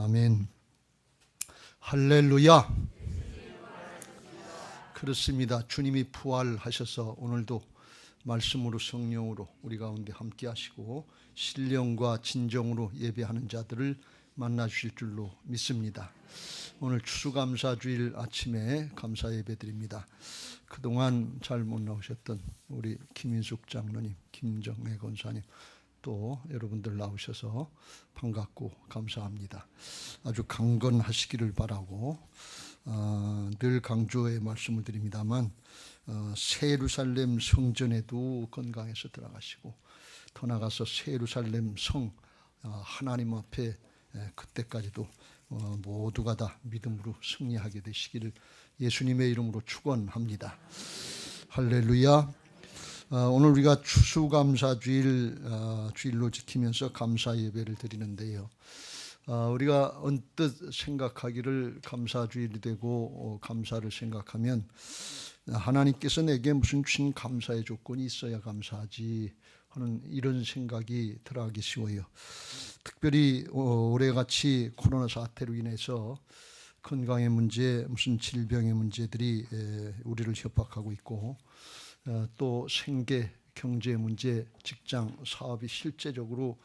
아멘. 할렐루야. 그렇습니다. 주님이 부활하셔서 오늘도 말씀으로 성령으로 우리 가운데 함께 하시고 신령과 진정으로 예배하는 자들을 만나 주실 줄로 믿습니다. 오늘 추수감사주일 아침에 감사 예배 드립니다. 그동안 잘 못 나오셨던 우리 김인숙 장로님, 김정애 권사님, 또 여러분들 나오셔서 반갑고 감사합니다. 아주 강건하시기를 바라고 늘 강조의 말씀을 드립니다만 새 예루살렘 성전에도 건강해서 들어가시고 더 나가서 새 예루살렘 성 하나님 앞에 그때까지도 모두가 다 믿음으로 승리하게 되시기를 예수님의 이름으로 축원합니다. 할렐루야. 오늘 우리가 추수감사주일로 지키면서 감사 예배를 드리는데요. 우리가 언뜻 생각하기를 감사주일이 되고 감사를 생각하면 하나님께서 내게 무슨 주신 감사의 조건이 있어야 감사하지 하는 이런 생각이 들어가기 쉬워요. 특별히 올해같이 코로나 사태로 인해서 건강의 문제, 무슨 질병의 문제들이 우리를 협박하고 있고 또 생계, 경제 문제, 직장, 사업이 실제적으로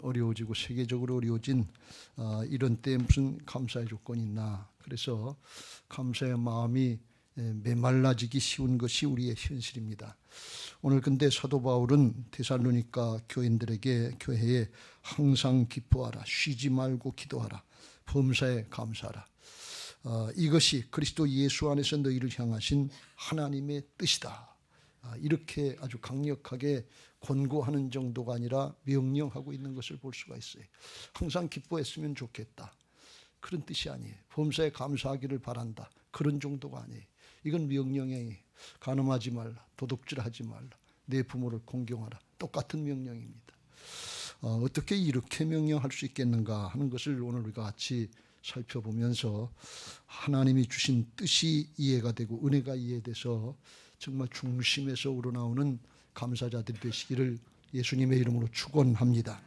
어려워지고 세계적으로 어려워진 이런 때에 무슨 감사의 조건이 있나. 그래서 감사의 마음이 메말라지기 쉬운 것이 우리의 현실입니다. 오늘 근데 사도 바울은 데살로니가 교인들에게 교회에 항상 기뻐하라, 쉬지 말고 기도하라, 범사에 감사하라. 이것이 그리스도 예수 안에서 너희를 향하신 하나님의 뜻이다. 이렇게 아주 강력하게 권고하는 정도가 아니라 명령하고 있는 것을 볼 수가 있어요. 항상 기뻐했으면 좋겠다. 그런 뜻이 아니에요. 범사에 감사하기를 바란다. 그런 정도가 아니에요. 이건 명령이에요. 간음하지 말라, 도둑질하지 말라, 내 부모를 공경하라. 똑같은 명령입니다. 어떻게 이렇게 명령할 수 있겠는가 하는 것을 오늘 우리가 같이 살펴보면서 하나님이 주신 뜻이 이해가 되고 은혜가 이해돼서 정말 중심에서 우러나오는 감사자들이 되시기를 예수님의 이름으로 축원합니다.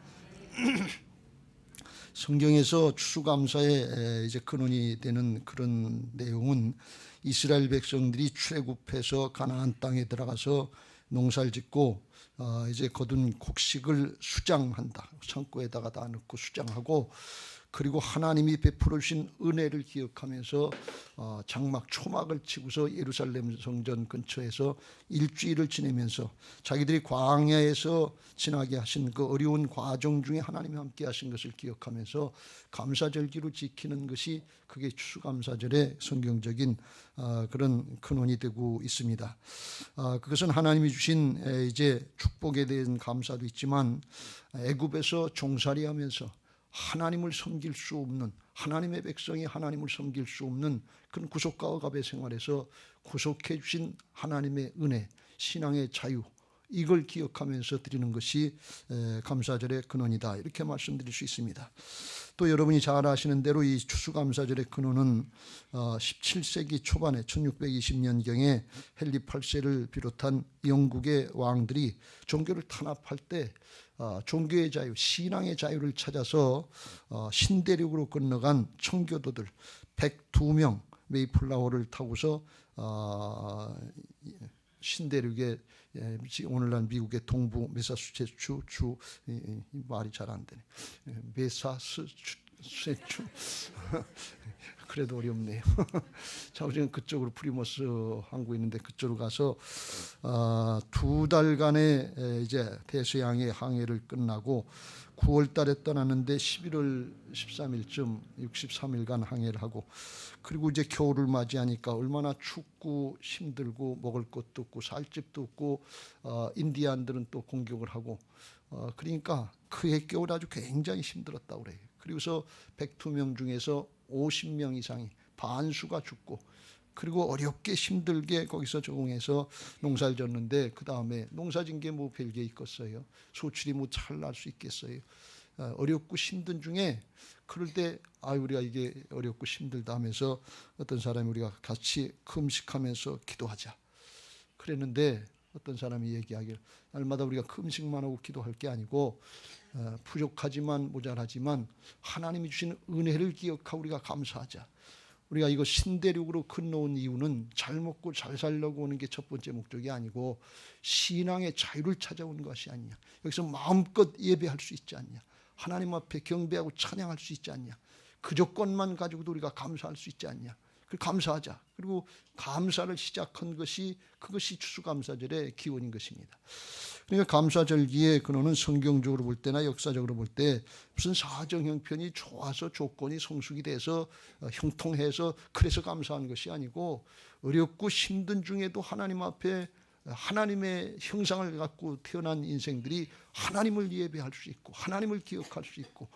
성경에서 추수감사의 이제 근원이 되는 그런 내용은 이스라엘 백성들이 출애굽해서 가나안 땅에 들어가서 농사를 짓고 이제 거둔 곡식을 수장한다. 창고에다가 다 넣고 수장하고 그리고 하나님이 베풀어 주신 은혜를 기억하면서 장막 초막을 치고서 예루살렘 성전 근처에서 일주일을 지내면서 자기들이 광야에서 지나게 하신 그 어려운 과정 중에 하나님이 함께 하신 것을 기억하면서 감사절기로 지키는 것이 그게 추수감사절의 성경적인 그런 근원이 되고 있습니다. 그것은 하나님이 주신 이제 축복에 대한 감사도 있지만 애굽에서 종살이하면서 하나님을 섬길 수 없는, 하나님의 백성이 하나님을 섬길 수 없는 그런 구속과 억압의 생활에서 구속해 주신 하나님의 은혜, 신앙의 자유, 이걸 기억하면서 드리는 것이 감사절의 근원이다, 이렇게 말씀드릴 수 있습니다. 또 여러분이 잘 아시는 대로 이 추수감사절의 근원은 17세기 초반에 1620년경에 헨리 8세를 비롯한 영국의 왕들이 종교를 탄압할 때 종교의 자유, 신앙의 자유를 찾아서 신대륙으로 건너간 청교도들 102명 메이플라워를 타고서 신대륙에 오늘날 미국의 동부 매사추세츠 주 말이 잘 안 되네. 매사추세츠 그래도 어렵네요. 자, 우리는 그쪽으로 프리머스 항구 있는데 그쪽으로 가서 2달간의 이제 대서양의 항해를 끝나고 9월 달에 떠났는데 11월 13일쯤 63일간 항해를 하고 그리고 이제 겨울을 맞이하니까 얼마나 춥고 힘들고 먹을 것도 없고 살 집도 없고 인디안들은 또 공격을 하고 그러니까 그해 겨울 아주 굉장히 힘들었다고 그래요. 그리고서 102명 중에서 50명 이상이 반수가 죽고 그리고 어렵게 힘들게 거기서 적응해서 농사를 졌는데 그 다음에 농사진 게 뭐 별게 있겠어요. 소출이 뭐 잘 날 수 있겠어요. 어렵고 힘든 중에 그럴 때 우리가 이게 어렵고 힘들다 하면서 어떤 사람이 우리가 같이 금식하면서 기도하자 그랬는데 어떤 사람이 얘기하기를 날마다 우리가 금식만 하고 기도할 게 아니고 부족하지만 모자라지만 하나님이 주신 은혜를 기억하고 우리가 감사하자. 우리가 이거 신대륙으로 건너온 이유는 잘 먹고 잘 살려고 오는 게 첫 번째 목적이 아니고 신앙의 자유를 찾아온 것이 아니냐. 여기서 마음껏 예배할 수 있지 않냐. 하나님 앞에 경배하고 찬양할 수 있지 않냐. 그 조건만 가지고도 우리가 감사할 수 있지 않냐. 감사하자. 그리고 감사를 시작한 것이 그것이 추수감사절의 기원인 것입니다. 그러니까 감사절기에 근원은 성경적으로 볼 때나 역사적으로 볼 때 무슨 사정 형편이 좋아서 조건이 성숙이 돼서 형통해서 그래서 감사한 것이 아니고 어렵고 힘든 중에도 하나님 앞에 하나님의 형상을 갖고 태어난 인생들이 하나님을 예배할 수 있고 하나님을 기억할 수 있고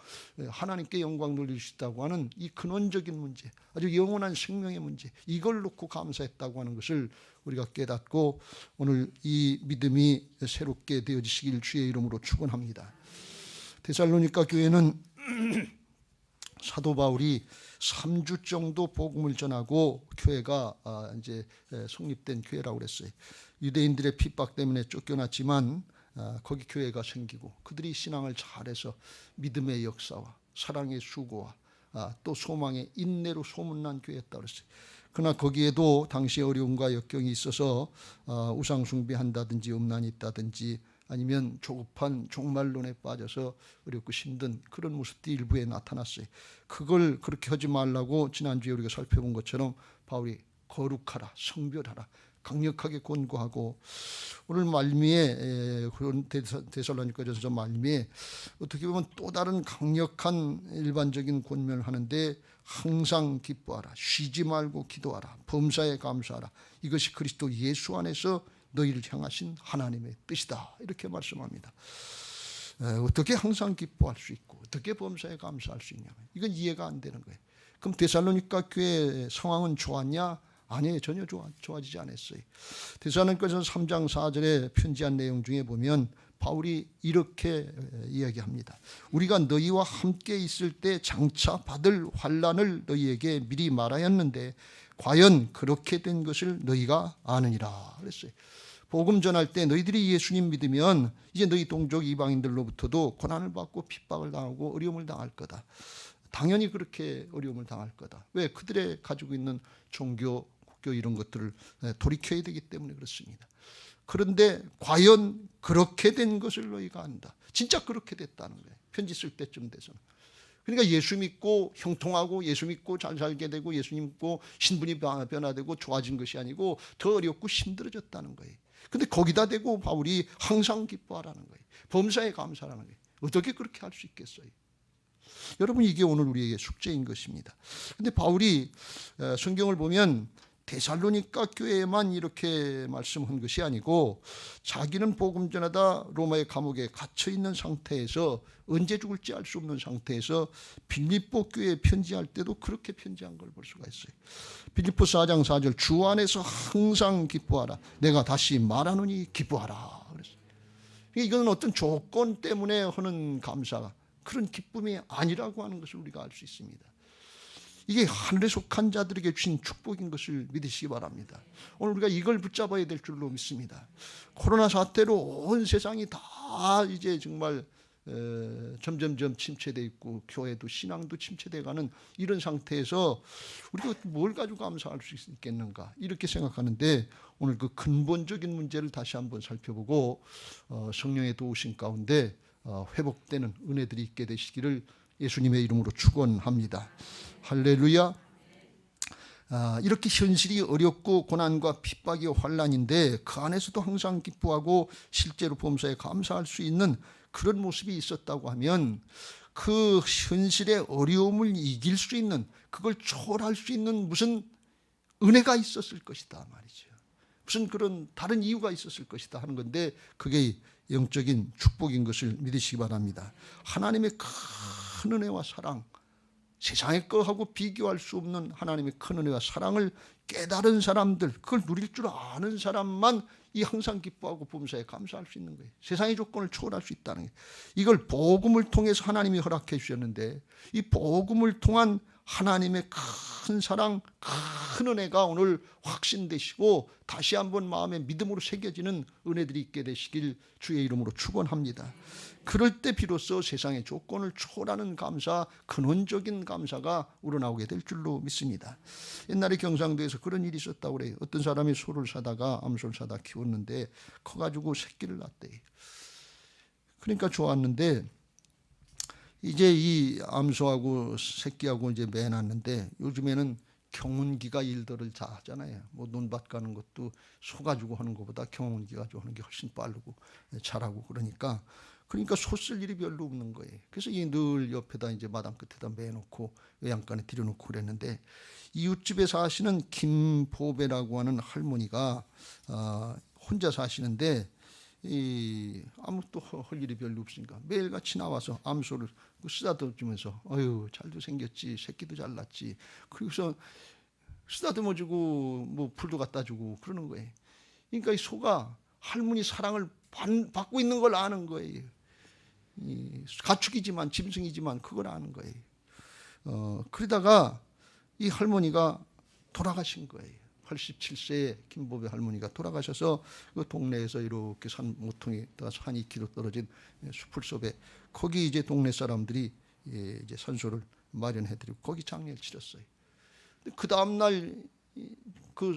하나님께 영광 돌릴 수 있다고 하는 이 근원적인 문제, 아주 영원한 생명의 문제, 이걸 놓고 감사했다고 하는 것을 우리가 깨닫고 오늘 이 믿음이 새롭게 되어지시길 주의 이름으로 축원합니다. 데살로니가 교회는 사도 바울이 3주 정도 복음을 전하고 교회가 이제 성립된 교회라고 그랬어요. 유대인들의 핍박 때문에 쫓겨났지만 거기 교회가 생기고 그들이 신앙을 잘해서 믿음의 역사와 사랑의 수고와 또 소망의 인내로 소문난 교회였다고 그랬어요. 그러나 거기에도 당시 어려움과 역경이 있어서 우상 숭배한다든지 음란이 있다든지 아니면 조급한 종말론에 빠져서 어렵고 힘든 그런 모습들이 일부에 나타났어요. 그걸 그렇게 하지 말라고 지난주에 우리가 살펴본 것처럼 바울이 거룩하라, 성별하라 강력하게 권고하고 오늘 말미에 그런 데살로니가전서 말미에 어떻게 보면 또 다른 강력한 일반적인 권면을 하는데 항상 기뻐하라, 쉬지 말고 기도하라, 범사에 감사하라. 이것이 그리스도 예수 안에서 너희를 향하신 하나님의 뜻이다. 이렇게 말씀합니다. 어떻게 항상 기뻐할 수 있고 어떻게 범사에 감사할 수 있냐. 이건 이해가 안 되는 거예요. 그럼 데살로니가 교회 상황은 좋았냐? 아니에요. 전혀 좋아지지 않았어요. 데살로니가전서 3장 4절에 편지한 내용 중에 보면 바울이 이렇게 이야기합니다. 우리가 너희와 함께 있을 때 장차 받을 환난을 너희에게 미리 말하였는데 과연 그렇게 된 것을 너희가 아느니라 그랬어요. 복음 전할 때 너희들이 예수님 믿으면 이제 너희 동족 이방인들로부터도 고난을 받고 핍박을 당하고 어려움을 당할 거다. 당연히 그렇게 어려움을 당할 거다. 왜? 그들의 가지고 있는 종교, 국교 이런 것들을 돌이켜야 되기 때문에 그렇습니다. 그런데 과연 그렇게 된 것을 너희가 안다. 진짜 그렇게 됐다는 거예요. 편지 쓸 때쯤 돼서는. 그러니까 예수 믿고 형통하고 예수 믿고 잘 살게 되고 예수 믿고 신분이 변화되고 좋아진 것이 아니고 더 어렵고 힘들어졌다는 거예요. 근데 거기다 대고 바울이 항상 기뻐하라는 거예요. 범사에 감사하라는 거예요. 어떻게 그렇게 할 수 있겠어요? 여러분 이게 오늘 우리에게 숙제인 것입니다. 근데 바울이 성경을 보면 데살로니가 교회에만 이렇게 말씀한 것이 아니고 자기는 복음 전하다 로마의 감옥에 갇혀 있는 상태에서 언제 죽을지 알 수 없는 상태에서 빌립보 교회에 편지할 때도 그렇게 편지한 걸 볼 수가 있어요. 빌립보 4장 4절 주 안에서 항상 기뻐하라. 내가 다시 말하노니 기뻐하라. 그랬어요. 이건 어떤 조건 때문에 하는 감사가 그런 기쁨이 아니라고 하는 것을 우리가 알 수 있습니다. 이게 하늘에 속한 자들에게 주신 축복인 것을 믿으시기 바랍니다. 오늘 우리가 이걸 붙잡아야 될 줄로 믿습니다. 코로나 사태로 온 세상이 다 이제 정말 점점점 침체되어 있고 교회도 신앙도 침체되어가는 이런 상태에서 우리가 뭘 가지고 감사할 수 있겠는가 이렇게 생각하는데 오늘 그 근본적인 문제를 다시 한번 살펴보고 성령의 도우심 가운데 회복되는 은혜들이 있게 되시기를 예수님의 이름으로 축원합니다. 할렐루야. 이렇게 현실이 어렵고 고난과 핍박이 환난인데 그 안에서도 항상 기뻐하고 실제로 범사에 감사할 수 있는 그런 모습이 있었다고 하면 그 현실의 어려움을 이길 수 있는 그걸 초월할 수 있는 무슨 은혜가 있었을 것이다 말이죠. 무슨 그런 다른 이유가 있었을 것이다 하는 건데 그게 영적인 축복인 것을 믿으시기 바랍니다. 하나님의 큰 은혜와 사랑, 세상의 것하고 비교할 수 없는 하나님의 큰 은혜와 사랑을 깨달은 사람들, 그걸 누릴 줄 아는 사람만 이 항상 기뻐하고 범사에 감사할 수 있는 거예요. 세상의 조건을 초월할 수 있다는 거예요. 이걸 복음을 통해서 하나님이 허락해 주셨는데 이 복음을 통한 하나님의 큰 사랑, 큰 은혜가 오늘 확신되시고 다시 한번 마음에 믿음으로 새겨지는 은혜들이 있게 되시길 주의 이름으로 축원합니다. 그럴 때 비로소 세상의 조건을 초월하는 감사, 근원적인 감사가 우러나오게 될 줄로 믿습니다. 옛날에 경상도에서 그런 일이 있었다고 그래요. 어떤 사람이 소를 사다가 암소를 사다 키웠는데 커가지고 새끼를 낳대. 그러니까 좋았는데 이제 이 암소하고 새끼하고 이제 매놨는데 요즘에는 경운기가 일들을 다 하잖아요. 뭐 논밭 가는 것도 소 가지고 하는 것보다 경운기 가지고 하는 게 훨씬 빠르고 잘하고 그러니까 소 쓸 일이 별로 없는 거예요. 그래서 이 늘 옆에다 이제 마당 끝에다 매놓고 외양간에 들여놓고 그랬는데 이웃집에 사시는 김보배라고 하는 할머니가 혼자 사시는데 아무것도 할 일이 별로 없으니까 매일같이 나와서 암소를 쓰다듬으면서 어휴 잘도 생겼지, 새끼도 잘 낳지, 그래서 쓰다듬어주고 뭐 풀도 갖다 주고 그러는 거예요. 그러니까 이 소가 할머니 사랑을 받고 있는 걸 아는 거예요. 가축이지만 짐승이지만 그걸 아는 거예요. 그러다가 이 할머니가 돌아가신 거예요. 87세의 김보배 할머니가 돌아가셔서 그 동네에서 이렇게 산 모퉁이 한 2km 떨어진 수풀 속에 거기 이제 동네 사람들이 이제 산소를 마련해드리고 거기 장례를 치렀어요. 그 다음 날 그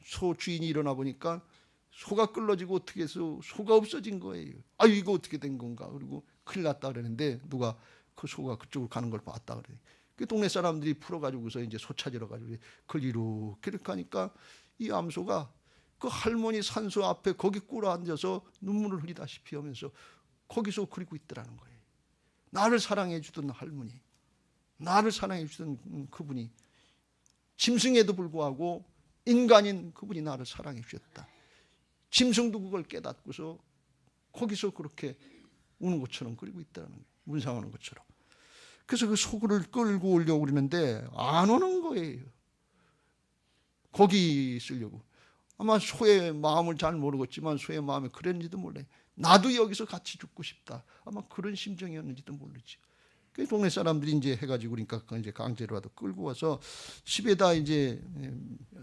소 주인이 일어나 보니까 소가 끌러지고 어떻게 해서 소가 없어진 거예요. 아유 이거 어떻게 된 건가? 그리고 큰일 났다 그러는데 누가 그 소가 그쪽으로 가는 걸 봤다 그래. 그 동네 사람들이 풀어가지고서 이제 소 찾으러 가지고 그걸 이렇게 하니까 이 암소가 그 할머니 산소 앞에 거기 꿇어 앉아서 눈물을 흘리다시피 하면서 거기서 그리고 있더라는 거예요. 나를 사랑해 주던 할머니, 나를 사랑해 주던 그분이 짐승에도 불구하고 인간인 그분이 나를 사랑해 주셨다. 짐승도 그걸 깨닫고서 거기서 그렇게 우는 것처럼 그리고 있다는 거예요. 문상하는 것처럼. 그래서 그 소를 끌고 오려고 그러는데 안 오는 거예요. 거기 있으려고. 아마 소의 마음을 잘 모르겠지만 소의 마음이 그랬는지도 몰라요. 나도 여기서 같이 죽고 싶다. 아마 그런 심정이었는지도 모르지. 그 동네 사람들이 이제 해가지고 그러니까 이제 강제로라도 끌고 와서 집에다 이제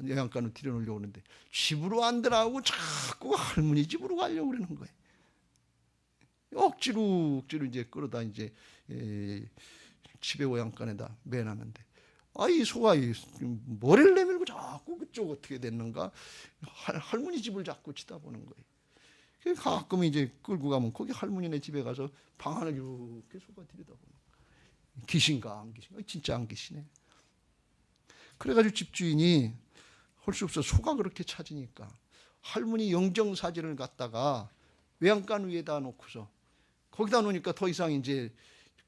영양간을 들여놓으려고 하는데 집으로 안 들어가고 자꾸 할머니 집으로 가려고 그러는 거예요. 억지로 이제 끌어다 이제 집에 오양간에다 매놨는데 이 소가 머리를 내밀고 자꾸 그쪽 어떻게 됐는가 할머니 집을 자꾸 치다보는 거예요. 가끔 이제 끌고 가면 거기 할머니네 집에 가서 방 안을 이렇게 소가 들여다보는 거예요. 귀신가 안 귀신가? 진짜 안 귀신해. 그래가지고 집주인이 할 수 없어 소가 그렇게 찾으니까 할머니 영정사진을 갖다가 외양간 위에다 놓고서 거기다 놓으니까 더 이상 이제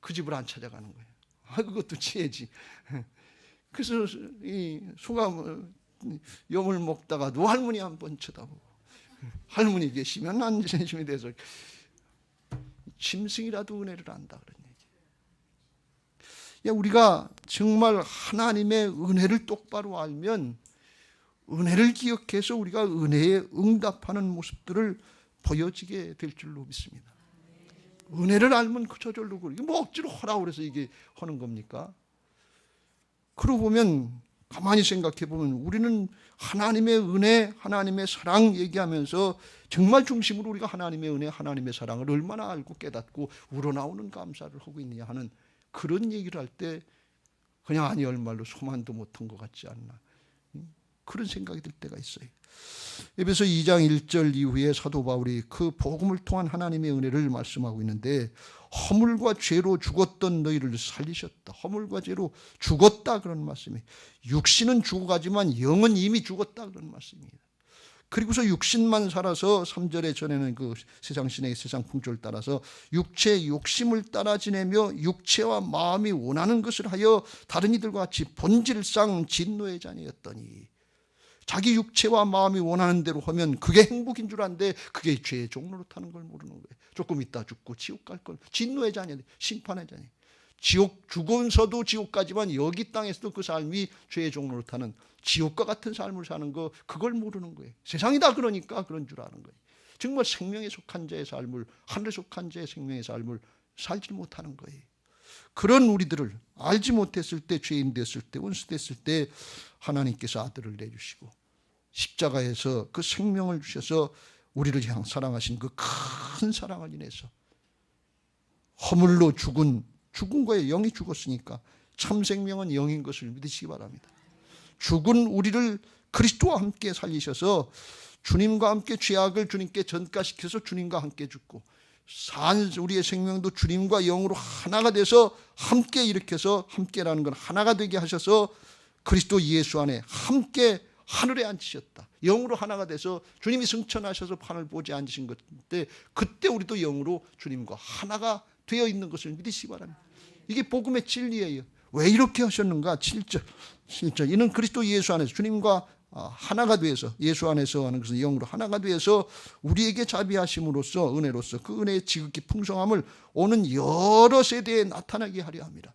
그 집을 안 찾아가는 거예요. 그것도 지혜지. 그래서 이 소가 염을 먹다가도 할머니 한번 쳐다보고 할머니 계시면 안 계시면 돼서 짐승이라도 은혜를 안다 그런 얘기. 우리가 정말 하나님의 은혜를 똑바로 알면 은혜를 기억해서 우리가 은혜에 응답하는 모습들을 보여지게 될 줄로 믿습니다. 은혜를 알면 저절로 이게 뭐 억지로 하라고 그래서 이게 하는 겁니까? 그러고 보면 가만히 생각해 보면 우리는 하나님의 은혜, 하나님의 사랑 얘기하면서 정말 중심으로 우리가 하나님의 은혜, 하나님의 사랑을 얼마나 알고 깨닫고 우러나오는 감사를 하고 있느냐 하는 그런 얘기를 할 때 그냥 아니 얼말로 소만도 못한 것 같지 않나 그런 생각이 들 때가 있어요. 에베소 2장 1절 이후에 사도 바울이 그 복음을 통한 하나님의 은혜를 말씀하고 있는데 허물과 죄로 죽었던 너희를 살리셨다. 허물과 죄로 죽었다 그런 말씀이에요. 육신은 죽어가지만 영은 이미 죽었다 그런 말씀이에요. 그리고서 육신만 살아서 3절에 전에는 그 세상 신의 세상 풍조를 따라서 육체의 욕심을 따라 지내며 육체와 마음이 원하는 것을 하여 다른 이들과 같이 본질상 진노의 자녀였더니 자기 육체와 마음이 원하는 대로 하면 그게 행복인 줄 아는데 그게 죄의 종로로 타는 걸 모르는 거예요. 조금 있다 죽고 지옥 갈 걸. 진노의 자녀, 심판의 자녀. 지옥 죽으면서도 지옥 가지만 여기 땅에서도 그 삶이 죄의 종로로 타는 지옥과 같은 삶을 사는 거 그걸 모르는 거예요. 세상이 다 그러니까 그런 줄 아는 거예요. 정말 생명에 속한 자의 삶을 하늘에 속한 자의 생명의 삶을 살지 못하는 거예요. 그런 우리들을 알지 못했을 때 죄인 됐을 때 원수 됐을 때 하나님께서 아들을 내주시고 십자가에서 그 생명을 주셔서 우리를 향 사랑하신 그 큰 사랑을 인해서 허물로 죽은 거에 영이 죽었으니까 참 생명은 영인 것을 믿으시기 바랍니다. 죽은 우리를 그리스도와 함께 살리셔서 주님과 함께 죄악을 주님께 전가시켜서 주님과 함께 죽고 산 우리의 생명도 주님과 영으로 하나가 돼서 함께 일으켜서 함께라는 건 하나가 되게 하셔서 그리스도 예수 안에 함께 하늘에 앉히셨다. 영으로 하나가 돼서 주님이 승천하셔서 하늘 보좌에 앉으신 그때 우리도 영으로 주님과 하나가 되어 있는 것을 믿으시기 바랍니다. 이게 복음의 진리예요. 왜 이렇게 하셨는가? 7절 이는 그리스도 예수 안에서 주님과 하나가 되어서 예수 안에서 하는 것은 영으로 하나가 되어서 우리에게 자비하심으로써 은혜로서 그 은혜의 지극히 풍성함을 오는 여러 세대에 나타나게 하려 합니다.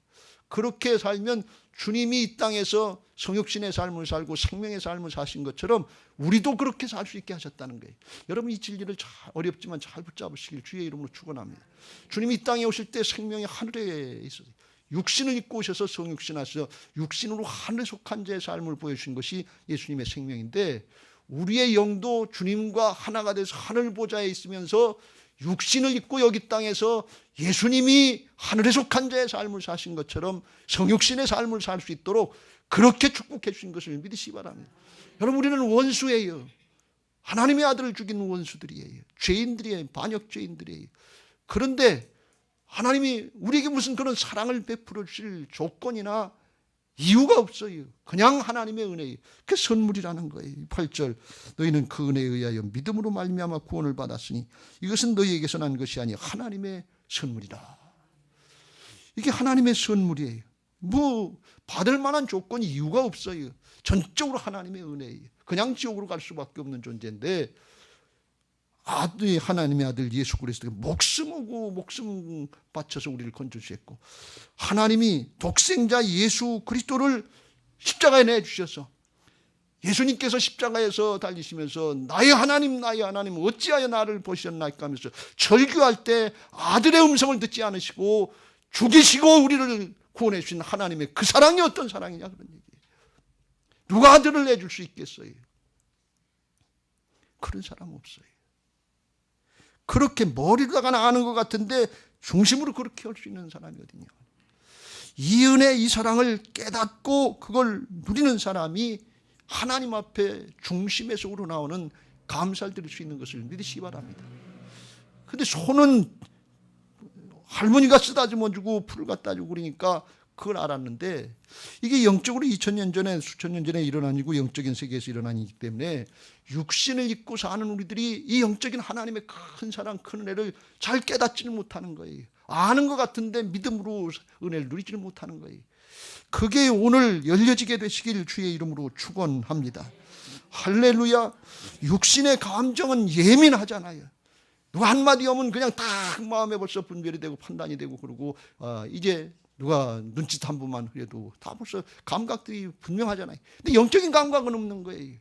그렇게 살면 주님이 이 땅에서 성육신의 삶을 살고 생명의 삶을 사신 것처럼 우리도 그렇게 살 수 있게 하셨다는 거예요. 여러분 이 진리를 어렵지만 잘 붙잡으시길 주의 이름으로 축원합니다. 주님이 이 땅에 오실 때 생명이 하늘에 있어요. 육신을 입고 오셔서 성육신하셔서 육신으로 하늘에 속한 자의 삶을 보여주신 것이 예수님의 생명인데 우리의 영도 주님과 하나가 돼서 하늘 보좌에 있으면서 육신을 입고 여기 땅에서 예수님이 하늘에 속한 자의 삶을 사신 것처럼 성육신의 삶을 살 수 있도록 그렇게 축복해 주신 것을 믿으시기 바랍니다. 여러분 우리는 원수예요. 하나님의 아들을 죽인 원수들이에요. 죄인들이에요. 반역 죄인들이에요. 그런데 하나님이 우리에게 무슨 그런 사랑을 베풀어 주실 조건이나 이유가 없어요. 그냥 하나님의 은혜예요. 그게 선물이라는 거예요. 8절 너희는 그 은혜에 의하여 믿음으로 말미암아 구원을 받았으니 이것은 너희에게서 난 것이 아니요 하나님의 선물이다. 이게 하나님의 선물이에요. 뭐 받을 만한 조건이 이유가 없어요. 전적으로 하나님의 은혜예요. 그냥 지옥으로 갈 수밖에 없는 존재인데 하나님의 아들 예수 그리스도가 목숨 바쳐서 우리를 건져주셨고 하나님이 독생자 예수 그리스도를 십자가에 내주셔서 예수님께서 십자가에서 달리시면서 나의 하나님 어찌하여 나를 보셨나이까 하면서 절규할 때 아들의 음성을 듣지 않으시고 죽이시고 우리를 구원해 주신 하나님의 그 사랑이 어떤 사랑이냐 그런 얘기예요. 누가 아들을 내줄 수 있겠어요? 그런 사람 없어요. 그렇게 머리로다가 아는 것 같은데 중심으로 그렇게 할 수 있는 사람이 어디냐. 이 은혜 이 사랑을 깨닫고 그걸 누리는 사람이 하나님 앞에 중심에서 우러나오는 감사를 드릴 수 있는 것을 믿으시기 바랍니다. 근데 손은 할머니가 쓰다듬어 주고 풀을 갖다 주고 그러니까 그걸 알았는데 이게 영적으로 2000년 전에 수천 년 전에 일어난 일이고 영적인 세계에서 일어난 일이기 때문에 육신을 입고 사는 우리들이 이 영적인 하나님의 큰 사랑 큰 은혜를 잘 깨닫지는 못하는 거예요. 아는 것 같은데 믿음으로 은혜를 누리지는 못하는 거예요. 그게 오늘 열려지게 되시길 주의 이름으로 축원합니다. 할렐루야. 육신의 감정은 예민하잖아요. 누가 한마디 하면 그냥 딱 마음에 벌써 분별이 되고 판단이 되고 그러고 이제 누가 눈짓 한 번만 해도 다 벌써 감각들이 분명하잖아요. 근데 영적인 감각은 없는 거예요.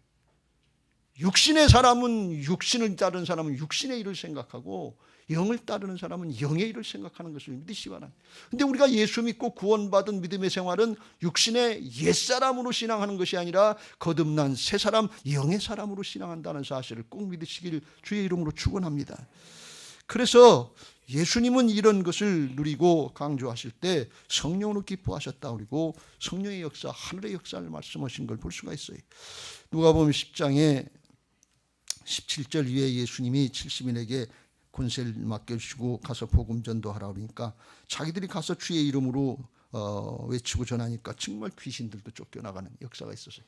육신의 사람은 육신을 따르는 사람은 육신의 일을 생각하고 영을 따르는 사람은 영의 일을 생각하는 것을 믿으시기 바랍니다. 근데 우리가 예수 믿고 구원받은 믿음의 생활은 육신의 옛사람으로 신앙하는 것이 아니라 거듭난 새 사람 영의 사람으로 신앙한다는 사실을 꼭 믿으시길 주의 이름으로 축원합니다. 그래서 예수님은 이런 것을 누리고 강조하실 때 성령으로 기뻐하셨다 그리고 성령의 역사 하늘의 역사를 말씀하신 걸 볼 수가 있어요. 누가복음 10장에 17절 위에 예수님이 70인에게 권세를 맡겨주시고 가서 복음 전도하라 그러니까 자기들이 가서 주의 이름으로 외치고 전하니까 정말 귀신들도 쫓겨나가는 역사가 있었어요.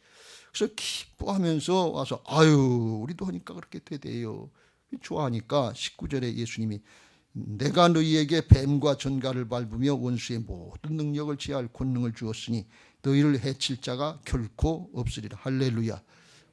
그래서 기뻐하면서 와서 아유 우리도 하니까 그렇게 되대요. 좋아하니까 19절에 예수님이 내가 너희에게 뱀과 전갈을 밟으며 원수의 모든 능력을 제할 권능을 주었으니 너희를 해칠 자가 결코 없으리라. 할렐루야.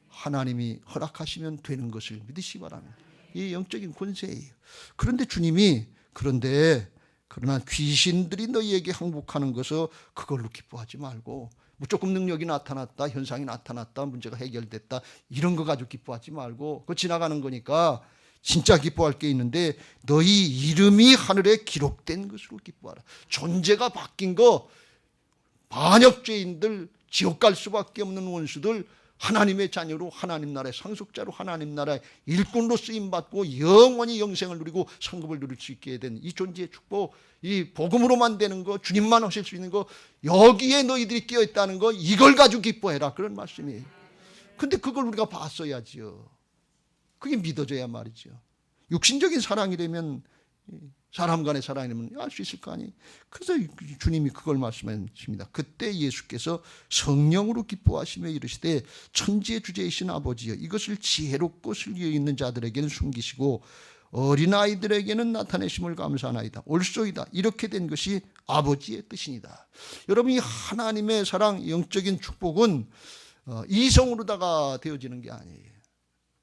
하나님이 허락하시면 되는 것을 믿으시기 바랍니다. 이 영적인 권세예요. 그런데 주님이 그러나 귀신들이 너희에게 항복하는 것을 그걸로 기뻐하지 말고 무조건 능력이 나타났다 현상이 나타났다 문제가 해결됐다 이런 거 가지고 기뻐하지 말고 그거 지나가는 거니까 진짜 기뻐할 게 있는데 너희 이름이 하늘에 기록된 것으로 기뻐하라. 존재가 바뀐 거 반역죄인들 지옥 갈 수밖에 없는 원수들 하나님의 자녀로 하나님 나라의 상속자로 하나님 나라의 일꾼으로 쓰임받고 영원히 영생을 누리고 상급을 누릴 수 있게 된 이 존재의 축복, 이 복음으로만 되는 거, 주님만 하실 수 있는 거, 여기에 너희들이 끼어 있다는 거, 이걸 가지고 기뻐해라, 그런 말씀이에요. 근데 그걸 우리가 봤어야지요. 그게 믿어져야 말이죠. 육신적인 사랑이라면, 사람 간의 사랑이라면 알 수 있을 거 아니에요. 그래서 주님이 그걸 말씀하십니다. 그때 예수께서 성령으로 기뻐하시며 이르시되 천지의 주제이신 아버지여, 이것을 지혜롭고 슬기에 있는 자들에게는 숨기시고 어린아이들에게는 나타내심을 감사하나이다. 옳소이다. 이렇게 된 것이 아버지의 뜻이니다. 여러분, 이 하나님의 사랑, 영적인 축복은 이성으로다가 되어지는 게 아니에요.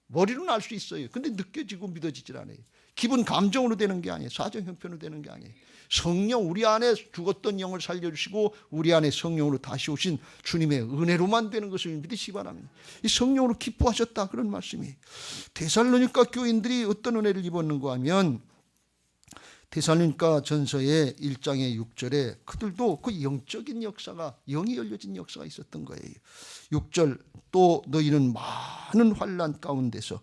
머리로는 알 수 있어요. 근데 느껴지고 믿어지질 않아요. 기분 감정으로 되는 게 아니에요. 사정 형편으로 되는 게 아니에요. 성령, 우리 안에 죽었던 영을 살려주시고 우리 안에 성령으로 다시 오신 주님의 은혜로만 되는 것을 믿으시기 바랍니다. 이 성령으로 기뻐하셨다, 그런 말씀이에요. 데살로니가 교인들이 어떤 은혜를 입었는가 하면 데살로니가 전서의 1장의 6절에 그들도 그 영적인 역사가, 영이 열려진 역사가 있었던 거예요. 6절, 또 너희는 많은 환난 가운데서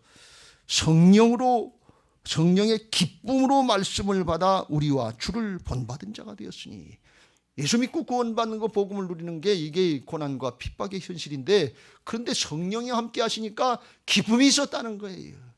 성령의 기쁨으로 말씀을 받아 우리와 주를 본받은 자가 되었으니, 예수 믿고 구원받는 거, 복음을 누리는 게 이게 고난과 핍박의 현실인데, 그런데 성령이 함께 하시니까 기쁨이 있었다는 거예요.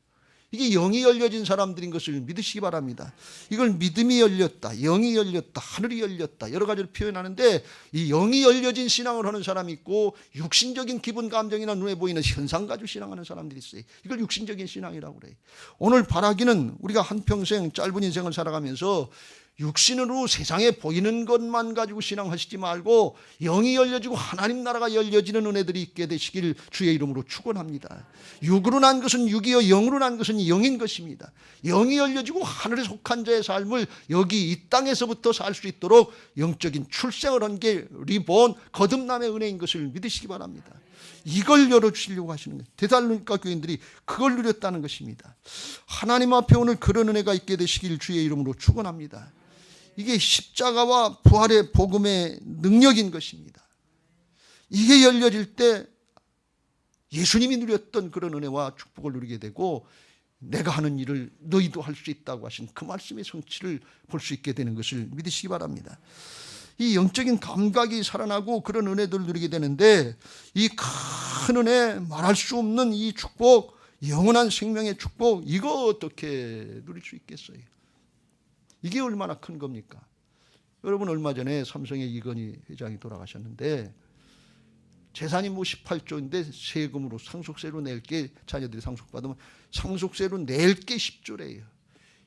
이게 영이 열려진 사람들인 것을 믿으시기 바랍니다. 이걸 믿음이 열렸다, 영이 열렸다, 하늘이 열렸다, 여러 가지로 표현하는데, 이 영이 열려진 신앙을 하는 사람이 있고 육신적인 기분 감정이나 눈에 보이는 현상 가지고 신앙하는 사람들이 있어요. 이걸 육신적인 신앙이라고 그래요. 오늘 바라기는 우리가 한평생 짧은 인생을 살아가면서 육신으로 세상에 보이는 것만 가지고 신앙하시지 말고 영이 열려지고 하나님 나라가 열려지는 은혜들이 있게 되시길 주의 이름으로 축원합니다. 육으로 난 것은 육이요 영으로 난 것은 영인 것입니다. 영이 열려지고 하늘에 속한 자의 삶을 여기 이 땅에서부터 살 수 있도록 영적인 출생을 한 게 리본, 거듭남의 은혜인 것을 믿으시기 바랍니다. 이걸 열어주시려고 하시는 거예요. 데살로니가 교인들이 그걸 누렸다는 것입니다. 하나님 앞에 오늘 그런 은혜가 있게 되시길 주의 이름으로 축원합니다. 이게 십자가와 부활의 복음의 능력인 것입니다. 이게 열려질 때 예수님이 누렸던 그런 은혜와 축복을 누리게 되고, 내가 하는 일을 너희도 할 수 있다고 하신 그 말씀의 성취를 볼 수 있게 되는 것을 믿으시기 바랍니다. 이 영적인 감각이 살아나고 그런 은혜들을 누리게 되는데, 이 큰 은혜, 말할 수 없는 이 축복, 영원한 생명의 축복, 이거 어떻게 누릴 수 있겠어요? 이게 얼마나 큰 겁니까? 여러분, 얼마 전에 삼성의 이건희 회장이 돌아가셨는데, 재산이 뭐 18조인데 세금으로 상속세로 낼 게, 자녀들이 상속받으면 상속세로 낼 게 10조래요.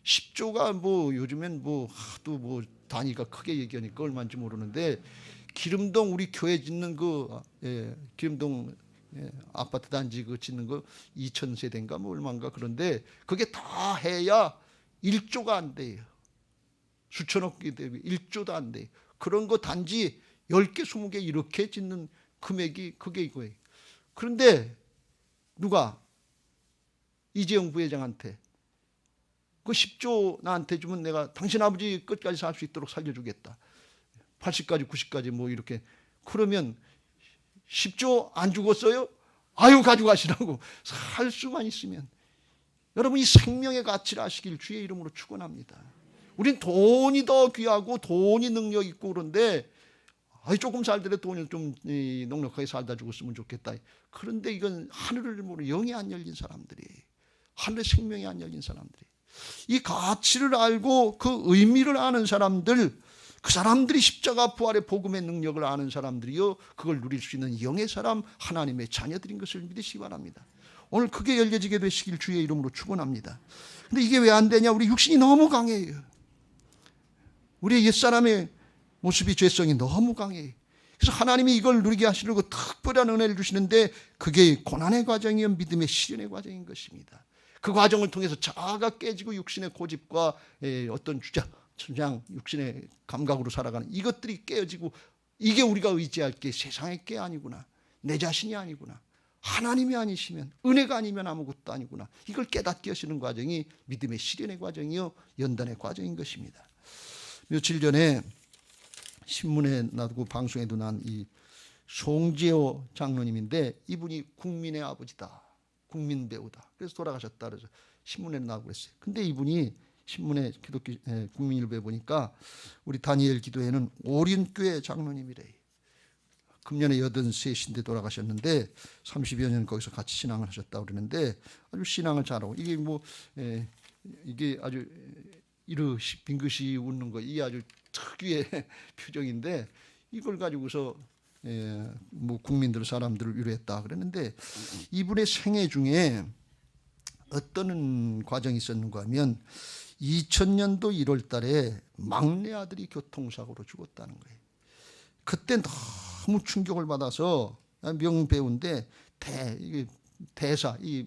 10조가 뭐 요즘엔 뭐 하도 뭐 단위가 크게 얘기하니까 얼마인지 모르는데, 기름동 우리 교회 짓는 기름동 아파트 단지 그 짓는 거 2000세대인가 뭐 얼마인가, 그런데 그게 다 해야 1조가 안 돼요. 수천억이 대비 1조도 안 돼요. 그런 거 단지 10개, 20개 이렇게 짓는 금액이 그게 이거예요. 그런데 누가 이재용 부회장한테 그 10조 나한테 주면 내가 당신 아버지 끝까지 살 수 있도록 살려주겠다. 80까지 90까지 뭐 이렇게. 그러면 10조 안 죽었어요? 아유, 가져가시라고. 살 수만 있으면. 여러분, 이 생명의 가치를 아시길 주의 이름으로 축원합니다. 우린 돈이 더 귀하고 돈이 능력 있고 그런데, 조금 살더라도 돈이 좀 넉넉하게 살다 죽었으면 좋겠다. 그런데 이건 하늘을 모르는 영이 안 열린 사람들이, 하늘의 생명이 안 열린 사람들이, 이 가치를 알고 그 의미를 아는 사람들, 그 사람들이 십자가 부활의 복음의 능력을 아는 사람들이요, 그걸 누릴 수 있는 영의 사람, 하나님의 자녀들인 것을 믿으시기 바랍니다. 오늘 그게 열려지게 되시길 주의 이름으로 축원합니다. 근데 이게 왜 안 되냐? 우리 육신이 너무 강해요. 우리의 옛사람의 모습이, 죄성이 너무 강해요. 그래서 하나님이 이걸 누리게 하시려고 특별한 은혜를 주시는데, 그게 고난의 과정이요 믿음의 실현의 과정인 것입니다. 그 과정을 통해서 자아가 깨지고 육신의 고집과 어떤 주장, 육신의 감각으로 살아가는 이것들이 깨어지고, 이게 우리가 의지할 게 세상의 게 아니구나, 내 자신이 아니구나, 하나님이 아니시면, 은혜가 아니면 아무것도 아니구나, 이걸 깨닫게 하시는 과정이 믿음의 실현의 과정이요 연단의 과정인 것입니다. 며칠 전에 신문에 나고 방송에도 난 이 송재호 장로님인데 이분이 국민의 아버지다, 국민 배우다. 그래서 돌아가셨다 그래서 신문에 나오고 그랬어요. 근데 이분이 신문에 기독교 국민일보에 보니까 우리 다니엘 기도회는 오륜교회 장로님이래. 금년에 83인데 돌아가셨는데 30여 년 거기서 같이 신앙을 하셨다고 그러는데 아주 신앙을 잘하고 이게 이게 아주 빙긋이 웃는 거 이 아주 특유의 표정인데 이걸 가지고서 국민들 사람들을 위로했다 그랬는데 이분의 생애 중에 어떤 과정이 있었는가 하면 2000년도 1월 달에 막내 아들이 교통사고로 죽었다는 거예요. 그때 너무 충격을 받아서 명배우인데 이게 대사 이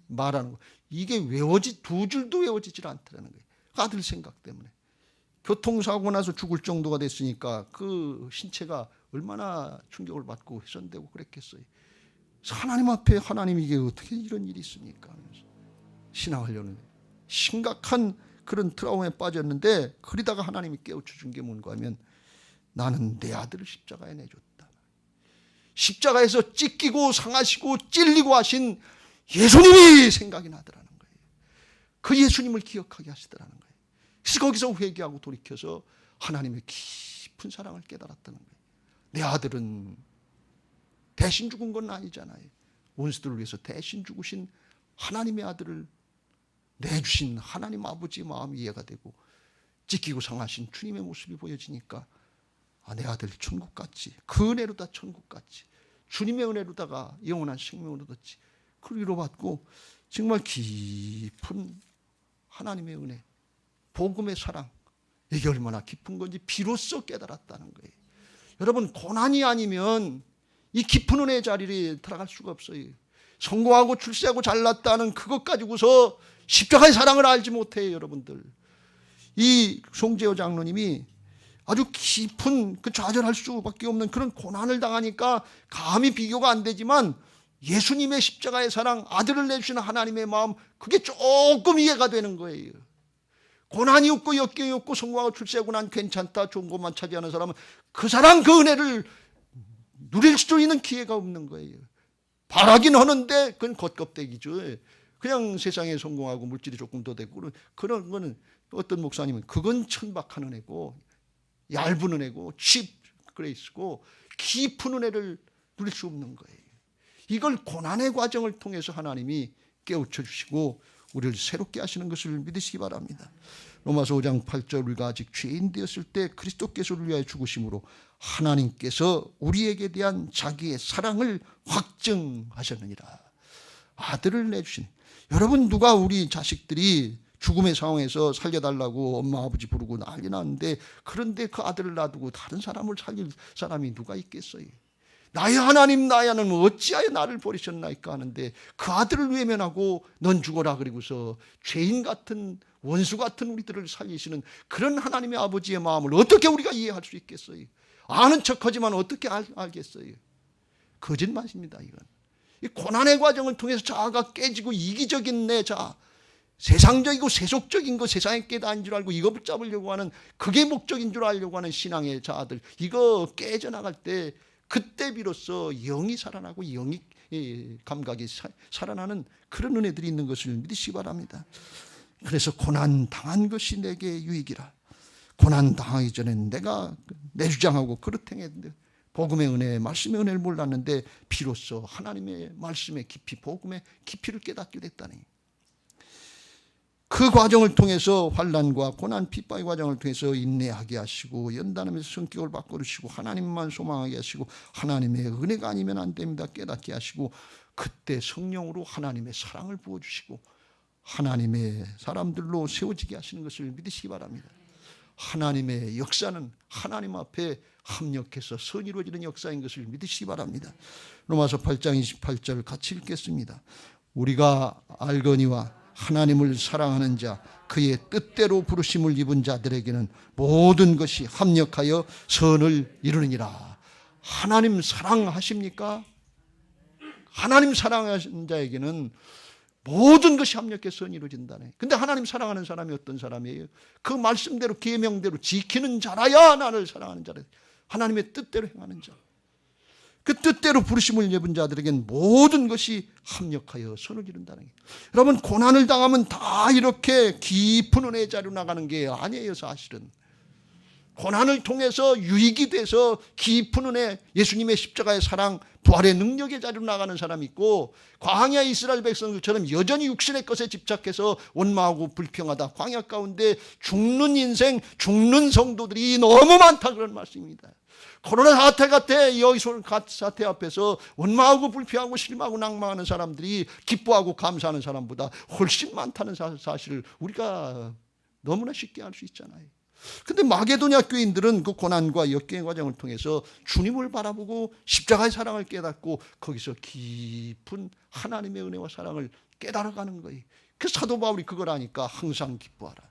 말하는 거 이게 두 줄도 외워지질 않더라는 거예요. 아들 생각 때문에 교통사고 나서 죽을 정도가 됐으니까 그 신체가 얼마나 충격을 받고 훼손되고 그랬겠어요. 하나님 앞에 하나님 이게 어떻게 이런 일이 있습니까? 신앙하려는 심각한 그런 트라우마에 빠졌는데 그러다가 하나님이 깨우쳐 준 게 뭔가 하면 나는 내 아들을 십자가에 내줬다. 십자가에서 찢기고 상하시고 찔리고 하신 예수님이 생각이 나더라는 거예요. 그 예수님을 기억하게 하시더라는 거예요. 그래서 거기서 회개하고 돌이켜서 하나님의 깊은 사랑을 깨달았다는 거예요. 내 아들은 대신 죽은 건 아니잖아요. 원수들을 위해서 대신 죽으신 하나님의 아들을 내주신 하나님 아버지의 마음이 이해가 되고 찢기고 상하신 주님의 모습이 보여지니까 내 아들 천국 갔지. 그 은혜로다 천국 갔지. 주님의 은혜로다가 영원한 생명을 얻었지. 그 위로받고 정말 깊은 하나님의 은혜, 복음의 사랑 이게 얼마나 깊은 건지 비로소 깨달았다는 거예요. 여러분 고난이 아니면 이 깊은 은혜의 자리에 들어갈 수가 없어요. 성공하고 출세하고 잘났다는 그것 가지고서 십자가의 사랑을 알지 못해요. 여러분들 이 송재호 장로님이 아주 깊은 그 좌절할 수밖에 없는 그런 고난을 당하니까 감히 비교가 안 되지만 예수님의 십자가의 사랑, 아들을 내주시는 하나님의 마음 그게 조금 이해가 되는 거예요. 고난이 없고 역경이 없고 성공하고 출세하고 난 괜찮다 좋은 것만 차지하는 사람은 그 사랑 그 은혜를 누릴 수 있는 기회가 없는 거예요. 바라긴 하는데 그건 겉껍데기죠. 그냥 세상에 성공하고 물질이 조금 더 되고 그런 거는 어떤 목사님은 그건 천박한 은혜고 얇은 은혜고 칩 그레이스고 깊은 은혜를 누릴 수 없는 거예요. 이걸 고난의 과정을 통해서 하나님이 깨우쳐 주시고 우리를 새롭게 하시는 것을 믿으시기 바랍니다. 로마서 5장 8절 우리가 아직 죄인 되었을 때 그리스도께서 우리를 위하여 죽으심으로 하나님께서 우리에게 대한 자기의 사랑을 확증하셨느니라. 아들을 내주신 여러분 누가 우리 자식들이 죽음의 상황에서 살려달라고 엄마 아버지 부르고 난리 났는데 그런데 그 아들을 놔두고 다른 사람을 살릴 사람이 누가 있겠어요. 나의 하나님 나의 하나님 어찌하여 나를 버리셨나이까 하는데 그 아들을 외면하고 넌 죽어라 그리고서 죄인 같은 원수 같은 우리들을 살리시는 그런 하나님의 아버지의 마음을 어떻게 우리가 이해할 수 있겠어요. 아는 척하지만 어떻게 알겠어요. 거짓말입니다. 이건 이 고난의 과정을 통해서 자아가 깨지고 이기적인 내 자아 세상적이고 세속적인 거 세상에 깨달은 줄 알고 이거 붙잡으려고 하는 그게 목적인 줄 알려고 하는 신앙의 자아들 이거 깨져나갈 때 그때 비로소 영이 살아나고 영이 감각이 살아나는 그런 은혜들이 있는 것을 믿으시기 바랍니다. 그래서 고난 당한 것이 내게 유익이라. 고난 당하기 전에 내가 내 주장하고 그렇게 했는데 복음의 은혜, 말씀의 은혜를 몰랐는데 비로소 하나님의 말씀의 깊이, 복음의 깊이를 깨닫게 됐다니. 그 과정을 통해서 환난과 고난 핍박의 과정을 통해서 인내하게 하시고 연단하면서 성격을 바꿔주시고 하나님만 소망하게 하시고 하나님의 은혜가 아니면 안 됩니다 깨닫게 하시고 그때 성령으로 하나님의 사랑을 부어주시고 하나님의 사람들로 세워지게 하시는 것을 믿으시기 바랍니다. 하나님의 역사는 하나님 앞에 합력해서 선이 이루어지는 역사인 것을 믿으시기 바랍니다. 로마서 8장 28절 같이 읽겠습니다. 우리가 알거니와 하나님을 사랑하는 자 그의 뜻대로 부르심을 입은 자들에게는 모든 것이 합력하여 선을 이루느니라. 하나님 사랑하십니까? 하나님 사랑하는 자에게는 모든 것이 합력해서 선이 이루어진다네. 근데 하나님 사랑하는 사람이 어떤 사람이에요? 그 말씀대로 계명대로 지키는 자라야 나를 사랑하는 자라. 하나님의 뜻대로 행하는 자. 그 뜻대로 부르심을 입은 자들에겐 모든 것이 합력하여 선을 이룬다는 게. 여러분, 고난을 당하면 다 이렇게 깊은 은혜의 자리로 나가는 게 아니에요. 사실은 고난을 통해서 유익이 돼서 깊은 은혜, 예수님의 십자가의 사랑, 부활의 능력의 자리로 나가는 사람이 있고, 광야 이스라엘 백성들처럼 여전히 육신의 것에 집착해서 원망하고 불평하다 광야 가운데 죽는 인생, 죽는 성도들이 너무 많다, 그런 말씀입니다. 코로나 사태 같아, 여기 사태 앞에서 원망하고 불평하고 실망하고 낭망하는 사람들이 기뻐하고 감사하는 사람보다 훨씬 많다는 사실을 우리가 너무나 쉽게 알 수 있잖아요. 근데 마게도냐 교인들은 그 고난과 역경의 과정을 통해서 주님을 바라보고 십자가의 사랑을 깨닫고 거기서 깊은 하나님의 은혜와 사랑을 깨달아가는 거예요. 그 사도 바울이 그걸 아니까 항상 기뻐하라,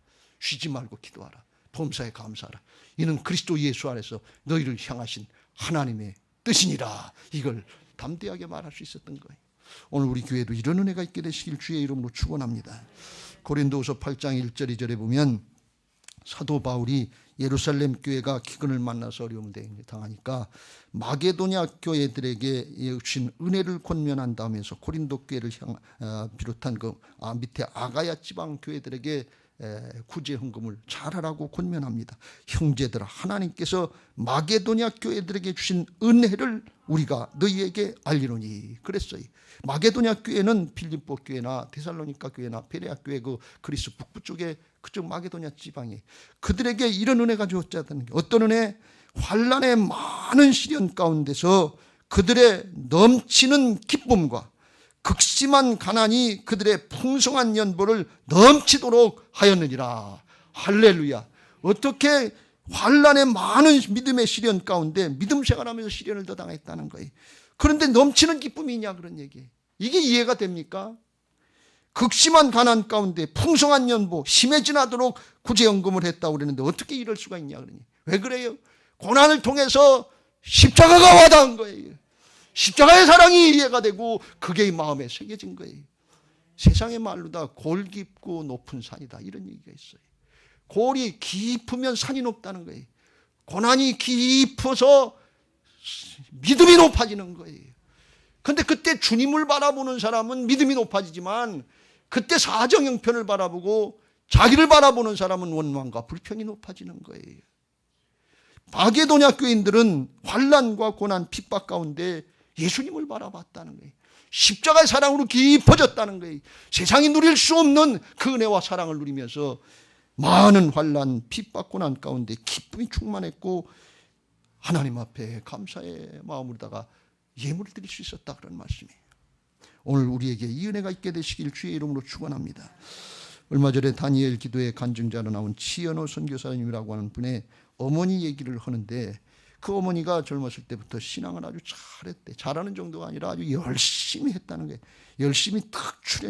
쉬지 말고 기도하라, 범사에 감사하라, 이는 그리스도 예수 안에서 너희를 향하신 하나님의 뜻이니라. 이걸 담대하게 말할 수 있었던 거예요. 오늘 우리 교회도 이런 은혜가 있게 되시길 주의 이름으로 축원합니다. 고린도후서 8장 1절 2절에 보면 사도 바울이 예루살렘 교회가 기근을 만나서 어려움을 당하니까 마게도냐 교회들에게 주신 은혜를 권면한다면서 고린도 교회를 비롯한 그 밑에 아가야 지방 교회들에게 구제 헌금을 잘하라고 권면합니다. 형제들아, 하나님께서 마게도냐 교회들에게 주신 은혜를 우리가 너희에게 알리노니 그랬어요. 마게도냐 교회는 필립보 교회나 데살로니가 교회나 베레아 교회 그 그리스 북부 쪽에 그쪽 마게도냐 지방에 그들에게 이런 은혜가 주어졌다는 게, 어떤 은혜? 환난의 많은 시련 가운데서 그들의 넘치는 기쁨과 극심한 가난이 그들의 풍성한 연보를 넘치도록 하였느니라. 할렐루야. 어떻게 환난의 많은 믿음의 시련 가운데 믿음 생활하면서 시련을 더 당했다는 거예요. 그런데 넘치는 기쁨이 있냐, 그런 얘기예요. 이게 이해가 됩니까? 극심한 가난 가운데 풍성한 연보, 심해지나도록 구제연금을 했다고 그랬는데 어떻게 이럴 수가 있냐 그러니. 왜 그래요? 고난을 통해서 십자가가 와닿은 거예요. 십자가의 사랑이 이해가 되고 그게 마음에 새겨진 거예요. 세상의 말로 다 골 깊고 높은 산이다, 이런 얘기가 있어요. 골이 깊으면 산이 높다는 거예요. 고난이 깊어서 믿음이 높아지는 거예요. 그런데 그때 주님을 바라보는 사람은 믿음이 높아지지만 그때 사정 형편을 바라보고 자기를 바라보는 사람은 원망과 불평이 높아지는 거예요. 마게도냐 교인들은 환난과 고난, 핍박 가운데 예수님을 바라봤다는 거예요. 십자가의 사랑으로 깊어졌다는 거예요. 세상이 누릴 수 없는 그 은혜와 사랑을 누리면서 많은 환난, 핍박, 고난 가운데 기쁨이 충만했고 하나님 앞에 감사의 마음으로다가 예물을 드릴 수 있었다, 그런 말씀이에요. 오늘 우리에게 이 은혜가 있게 되시길 주의 이름으로 축원합니다. 얼마 전에 다니엘 기도의 간증자로 나온 치연호 선교사님이라고 하는 분의 어머니 얘기를 하는데, 그 어머니가 젊었을 때부터 신앙을 아주 잘했대. 잘하는 정도가 아니라 아주 열심히 했다는 거예요. 열심히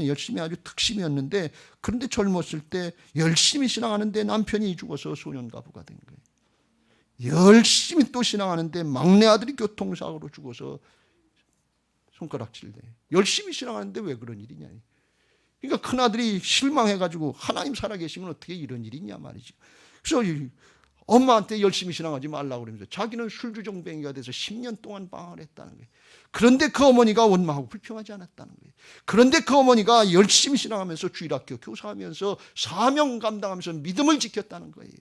열심히 아주 특심이었는데, 그런데 젊었을 때 열심히 신앙하는데 남편이 죽어서 소년가부가 된 거예요. 열심히 또 신앙하는데 막내 아들이 교통사고로 죽어서 손가락질 돼. 열심히 신앙하는데 왜 그런 일이냐. 그러니까 큰아들이 실망해가지고 하나님 살아계시면 어떻게 이런 일이 있냐 말이죠. 그래서 엄마한테 열심히 신앙하지 말라고 그러면서 자기는 술주정뱅이가 돼서 10년 동안 방황을 했다는 거예요. 그런데 그 어머니가 원망하고 불평하지 않았다는 거예요. 그런데 그 어머니가 열심히 신앙하면서 주일학교 교사하면서 사명 감당하면서 믿음을 지켰다는 거예요.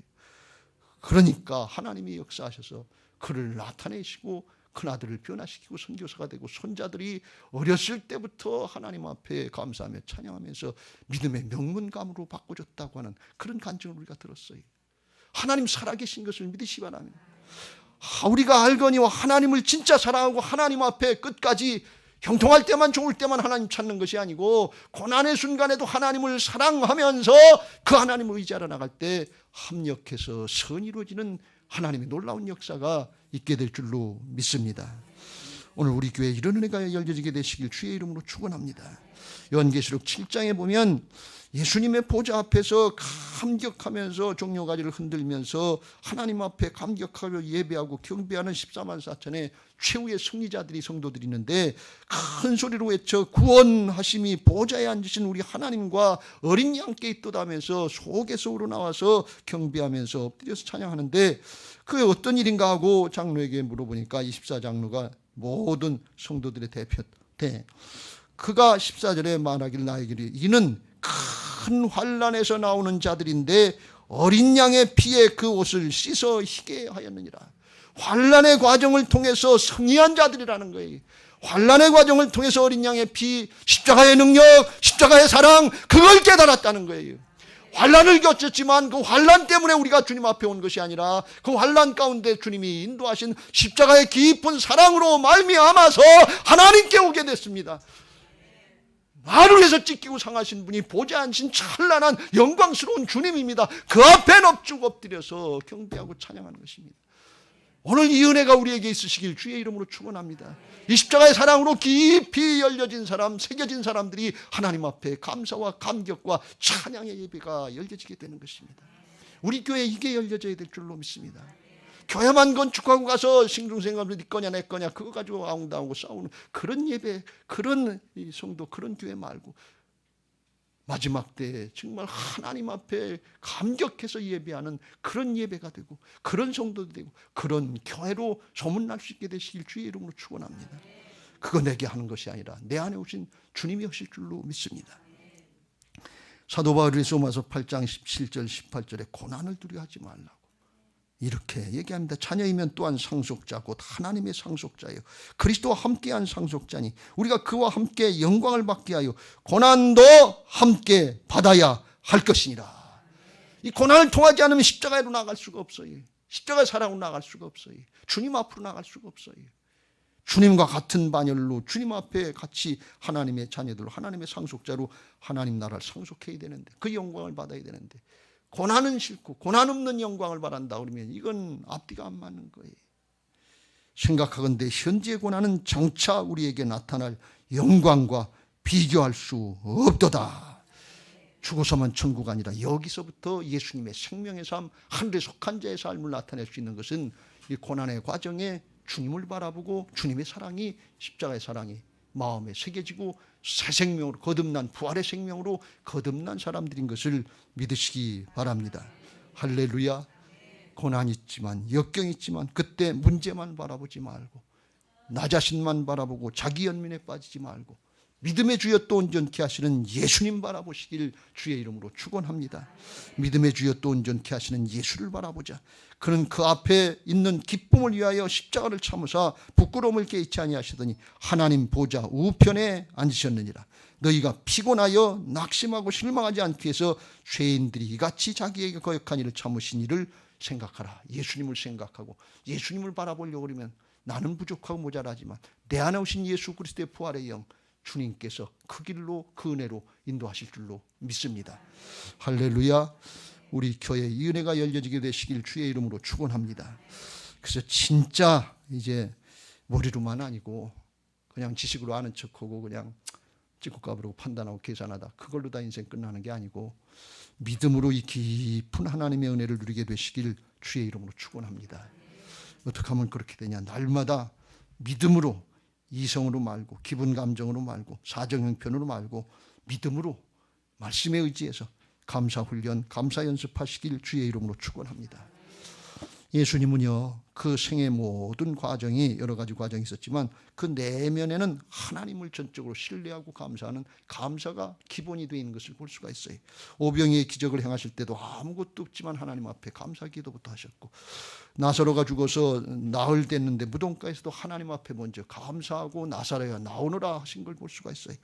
그러니까 하나님이 역사하셔서 그를 나타내시고 큰아들을 변화시키고 선교사가 되고 손자들이 어렸을 때부터 하나님 앞에 감사하며 찬양하면서 믿음의 명문감으로 바꿔줬다고 하는 그런 간증을 우리가 들었어요. 하나님 살아계신 것을 믿으시 바랍니다. 우리가 알거니와 하나님을 진짜 사랑하고 하나님 앞에 끝까지 형통할 때만 좋을 때만 하나님 찾는 것이 아니고 고난의 순간에도 하나님을 사랑하면서 그 하나님을 의지하러 나갈 때 합력해서 선이 이루어지는 하나님의 놀라운 역사가 있게 될 줄로 믿습니다. 오늘 우리 교회에 이런 은혜가 열려지게 되시길 주의 이름으로 축원합니다. 요한계시록 7장에 보면 예수님의 보좌 앞에서 감격하면서 종려가지를 흔들면서 하나님 앞에 감격하며 예배하고 경배하는 14만 4천의 최후의 승리자들이 성도들이 있는데 큰 소리로 외쳐 구원하심이 보좌에 앉으신 우리 하나님과 어린 양께 있도다면서 속에서 우러나와서 경배하면서 엎드려서 찬양하는데 그게 어떤 일인가 하고 장로에게 물어보니까 24장로가 모든 성도들의 대표 때 그가 14절에 말하기를 나에게 이는 큰 환난에서 나오는 자들인데 어린 양의 피에 그 옷을 씻어 희게 하였느니라. 환난의 과정을 통해서 승리한 자들이라는 거예요. 환난의 과정을 통해서 어린 양의 피, 십자가의 능력, 십자가의 사랑, 그걸 깨달았다는 거예요. 환난을 겪었지만 그 환난 때문에 우리가 주님 앞에 온 것이 아니라 그 환난 가운데 주님이 인도하신 십자가의 깊은 사랑으로 말미암아서 하나님께 오게 됐습니다. 나를 위해서 찢기고 상하신 분이 보지 않으신 찬란한 영광스러운 주님입니다. 그 앞에 넙죽 엎드려서 경배하고 찬양하는 것입니다. 오늘 이 은혜가 우리에게 있으시길 주의 이름으로 축원합니다. 이 십자가의 사랑으로 깊이 열려진 사람, 새겨진 사람들이 하나님 앞에 감사와 감격과 찬양의 예배가 열려지게 되는 것입니다. 우리 교회에 이게 열려져야 될 줄로 믿습니다. 교회만 건축하고 가서 싱숭생숭 네 거냐 내 거냐 그거 가지고 아웅다웅하고 싸우는 그런 예배, 그런 성도, 그런 교회 말고 마지막 때에 정말 하나님 앞에 감격해서 예배하는 그런 예배가 되고 그런 성도도 되고 그런 교회로 소문날 수 있게 되시길 주의 이름으로 축원합니다. 그거 내게 하는 것이 아니라 내 안에 오신 주님이 하실 줄로 믿습니다. 사도 바울이 로마서 8장 17절 18절에 고난을 두려워하지 말라고 이렇게 얘기합니다. 자녀이면 또한 상속자 곧 하나님의 상속자예요. 그리스도와 함께한 상속자니 우리가 그와 함께 영광을 받게 하여 고난도 함께 받아야 할 것이니라. 이 고난을 통하지 않으면 십자가로 나갈 수가 없어요. 십자가의 사랑으로 나갈 수가 없어요. 주님 앞으로 나갈 수가 없어요. 주님과 같은 반열로 주님 앞에 같이 하나님의 자녀들로 하나님의 상속자로 하나님 나라를 상속해야 되는데 그 영광을 받아야 되는데 고난은 싫고 고난 없는 영광을 바란다 그러면 이건 앞뒤가 안 맞는 거예요. 생각하건대 현재의 고난은 장차 우리에게 나타날 영광과 비교할 수 없도다. 죽어서만 천국 아니라 여기서부터 예수님의 생명의 삶, 하늘에 속한 자의 삶을 나타낼 수 있는 것은 이 고난의 과정에 주님을 바라보고 주님의 사랑이 십자가의 사랑이 마음에 새겨지고 새 생명으로 거듭난 부활의 생명으로 거듭난 사람들인 것을 믿으시기 바랍니다. 할렐루야. 고난 있지만 역경 있지만 그때 문제만 바라보지 말고 나 자신만 바라보고 자기 연민에 빠지지 말고 믿음의 주여 또 온전케 하시는 예수님 바라보시길 주의 이름으로 축원합니다. 믿음의 주여 또 온전케 하시는 예수를 바라보자. 그는 그 앞에 있는 기쁨을 위하여 십자가를 참으사 부끄러움을 깨닫지 아니하시더니 하나님 보좌 우편에 앉으셨느니라. 너희가 피곤하여 낙심하고 실망하지 않기 위해서 죄인들이 이같이 자기에게 거역한 일을 참으신 일을 생각하라. 예수님을 생각하고 예수님을 바라보려고 그러면 나는 부족하고 모자라지만 내 안에 오신 예수 그리스도의 부활의 영 주님께서 그 길로 그 은혜로 인도하실 줄로 믿습니다. 할렐루야. 우리 교회에 이 은혜가 열려지게 되시길 주의 이름으로 축원합니다. 그래서 진짜 이제 머리로만 아니고 그냥 지식으로 아는 척하고 그냥 찍고 까부르고 판단하고 계산하다 그걸로 다 인생 끝나는 게 아니고 믿음으로 이 깊은 하나님의 은혜를 누리게 되시길 주의 이름으로 축원합니다. 어떻게 하면 그렇게 되냐. 날마다 믿음으로 이성으로 말고 기분 감정으로 말고 사정 형편으로 말고 믿음으로 말씀에 의지해서 감사 훈련 감사 연습하시길 주의 이름으로 축원합니다. 예수님은요 그 생의 모든 과정이 여러 가지 과정이 있었지만 그 내면에는 하나님을 전적으로 신뢰하고 감사하는 감사가 기본이 되어 있는 것을 볼 수가 있어요. 오병이의 기적을 행하실 때도 아무것도 없지만 하나님 앞에 감사 기도부터 하셨고 나사로가 죽어서 나흘 됐는데 무덤가에서도 하나님 앞에 먼저 감사하고 나사로야 나오너라 하신 걸 볼 수가 있어요.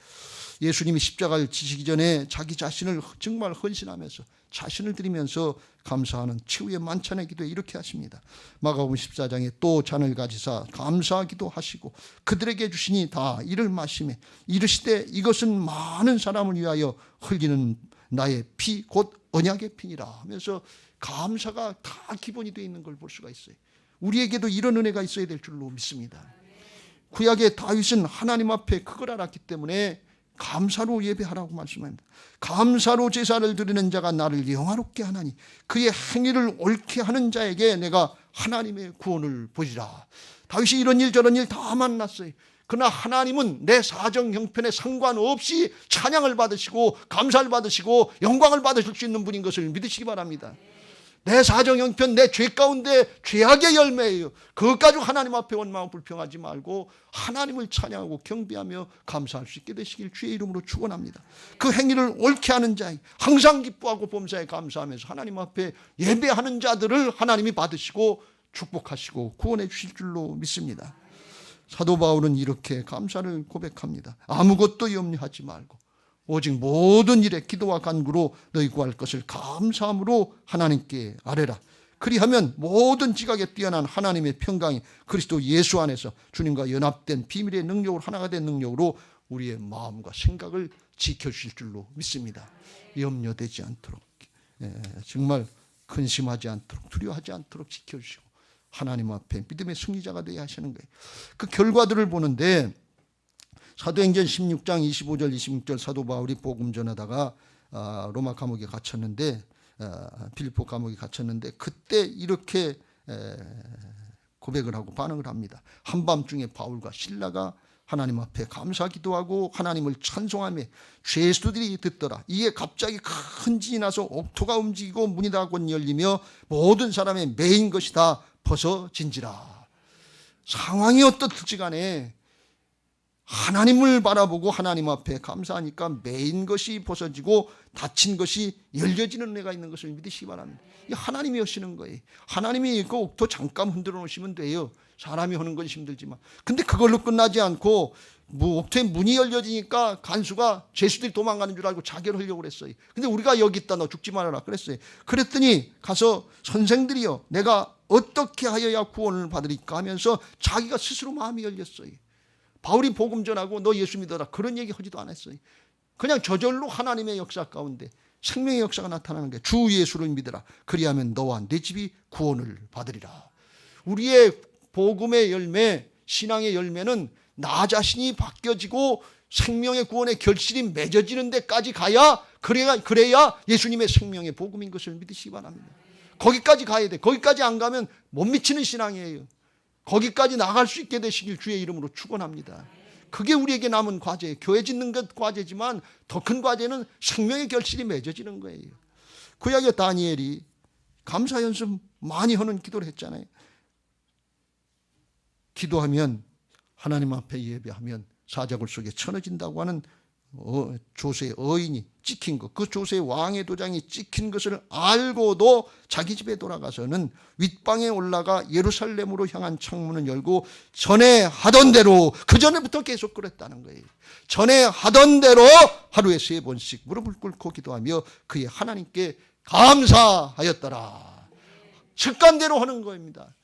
예수님이 십자가를 지시기 전에 자기 자신을 정말 헌신하면서 자신을 드리면서 감사하는 최후의 만찬의 기도에 이렇게 하십니다. 마가복음 14장에 또 잔을 가지사 감사하기도 하시고 그들에게 주시니 다 이를 마시매 이르시되 이것은 많은 사람을 위하여 흘리는 나의 피 곧 언약의 피니라 하면서 감사가 다 기본이 되어 있는 걸 볼 수가 있어요. 우리에게도 이런 은혜가 있어야 될 줄로 믿습니다. 구약의 다윗은 하나님 앞에 그걸 알았기 때문에 감사로 예배하라고 말씀합니다. 감사로 제사를 드리는 자가 나를 영화롭게 하나니 그의 행위를 옳게 하는 자에게 내가 하나님의 구원을 보리라. 다윗이 이런 일 저런 일 다 만났어요. 그러나 하나님은 내 사정 형편에 상관없이 찬양을 받으시고 감사를 받으시고 영광을 받으실 수 있는 분인 것을 믿으시기 바랍니다. 내 사정 형편, 내 죄 가운데 죄악의 열매예요. 그것 가지고 하나님 앞에 원망하고 불평하지 말고 하나님을 찬양하고 경배하며 감사할 수 있게 되시길 주의 이름으로 축원합니다. 그 행위를 옳게 하는 자, 항상 기뻐하고 범사에 감사하면서 하나님 앞에 예배하는 자들을 하나님이 받으시고 축복하시고 구원해 주실 줄로 믿습니다. 사도 바울은 이렇게 감사를 고백합니다. 아무것도 염려하지 말고 오직 모든 일에 기도와 간구로 너희 구할 것을 감사함으로 하나님께 아뢰라. 그리하면 모든 지각에 뛰어난 하나님의 평강이 그리스도 예수 안에서 주님과 연합된 비밀의 능력으로 하나가 된 능력으로 우리의 마음과 생각을 지켜주실 줄로 믿습니다. 염려되지 않도록 정말 근심하지 않도록 두려워하지 않도록 지켜주시고 하나님 앞에 믿음의 승리자가 되어야 하시는 거예요. 그 결과들을 보는데 사도행전 16장 25절 26절 사도 바울이 복음 전하다가 로마 감옥에 갇혔는데 필리포 감옥에 갇혔는데 그때 이렇게 고백을 하고 반응을 합니다. 한밤중에 바울과 실라가 하나님 앞에 감사 기도하고 하나님을 찬송하며 죄수들이 듣더라. 이에 갑자기 큰 진이 나서 옥토가 움직이고 문이 다 곧 열리며 모든 사람의 매인 것이 다 벗어진지라. 상황이 어떻든지 간에 하나님을 바라보고 하나님 앞에 감사하니까 매인 것이 벗어지고 닫힌 것이 열려지는 은혜가 있는 것을 믿으시기 바랍니다. 이 하나님이 하시는 거예요. 하나님이 그 옥토 잠깐 흔들어 놓으시면 돼요. 사람이 하는 건 힘들지만. 근데 그걸로 끝나지 않고 옥토의 문이 열려지니까 간수가 죄수들이 도망가는 줄 알고 자결을 하려고 그랬어요. 근데 우리가 여기 있다, 너 죽지 말아라 그랬어요. 그랬더니 가서 선생들이요, 내가 어떻게 하여야 구원을 받으리까 하면서 자기가 스스로 마음이 열렸어요. 바울이 복음 전하고 너 예수 믿어라 그런 얘기 하지도 않았어요. 그냥 저절로 하나님의 역사 가운데 생명의 역사가 나타나는 게 주 예수를 믿으라. 그리하면 너와 내 집이 구원을 받으리라. 우리의 복음의 열매, 신앙의 열매는 나 자신이 바뀌어지고 생명의 구원의 결실이 맺어지는 데까지 가야 그래야 예수님의 생명의 복음인 것을 믿으시기 바랍니다. 거기까지 가야 돼. 거기까지 안 가면 못 미치는 신앙이에요. 거기까지 나갈 수 있게 되시길 주의 이름으로 축원합니다. 그게 우리에게 남은 과제예요. 교회 짓는 것 과제지만 더 큰 과제는 생명의 결실이 맺어지는 거예요. 구약의 다니엘이 감사 연습 많이 하는 기도를 했잖아요. 기도하면 하나님 앞에 예배하면 사자굴 속에 쳐넣어진다고 하는 조세의 어인이 찍힌 것, 그 조세의 왕의 도장이 찍힌 것을 알고도 자기 집에 돌아가서는 윗방에 올라가 예루살렘으로 향한 창문을 열고 전에 하던 대로, 그 전에부터 계속 그랬다는 거예요. 전에 하던 대로 하루에 3번씩 무릎을 꿇고 기도하며 그의 하나님께 감사하였더라. 습관대로 하는 겁니다.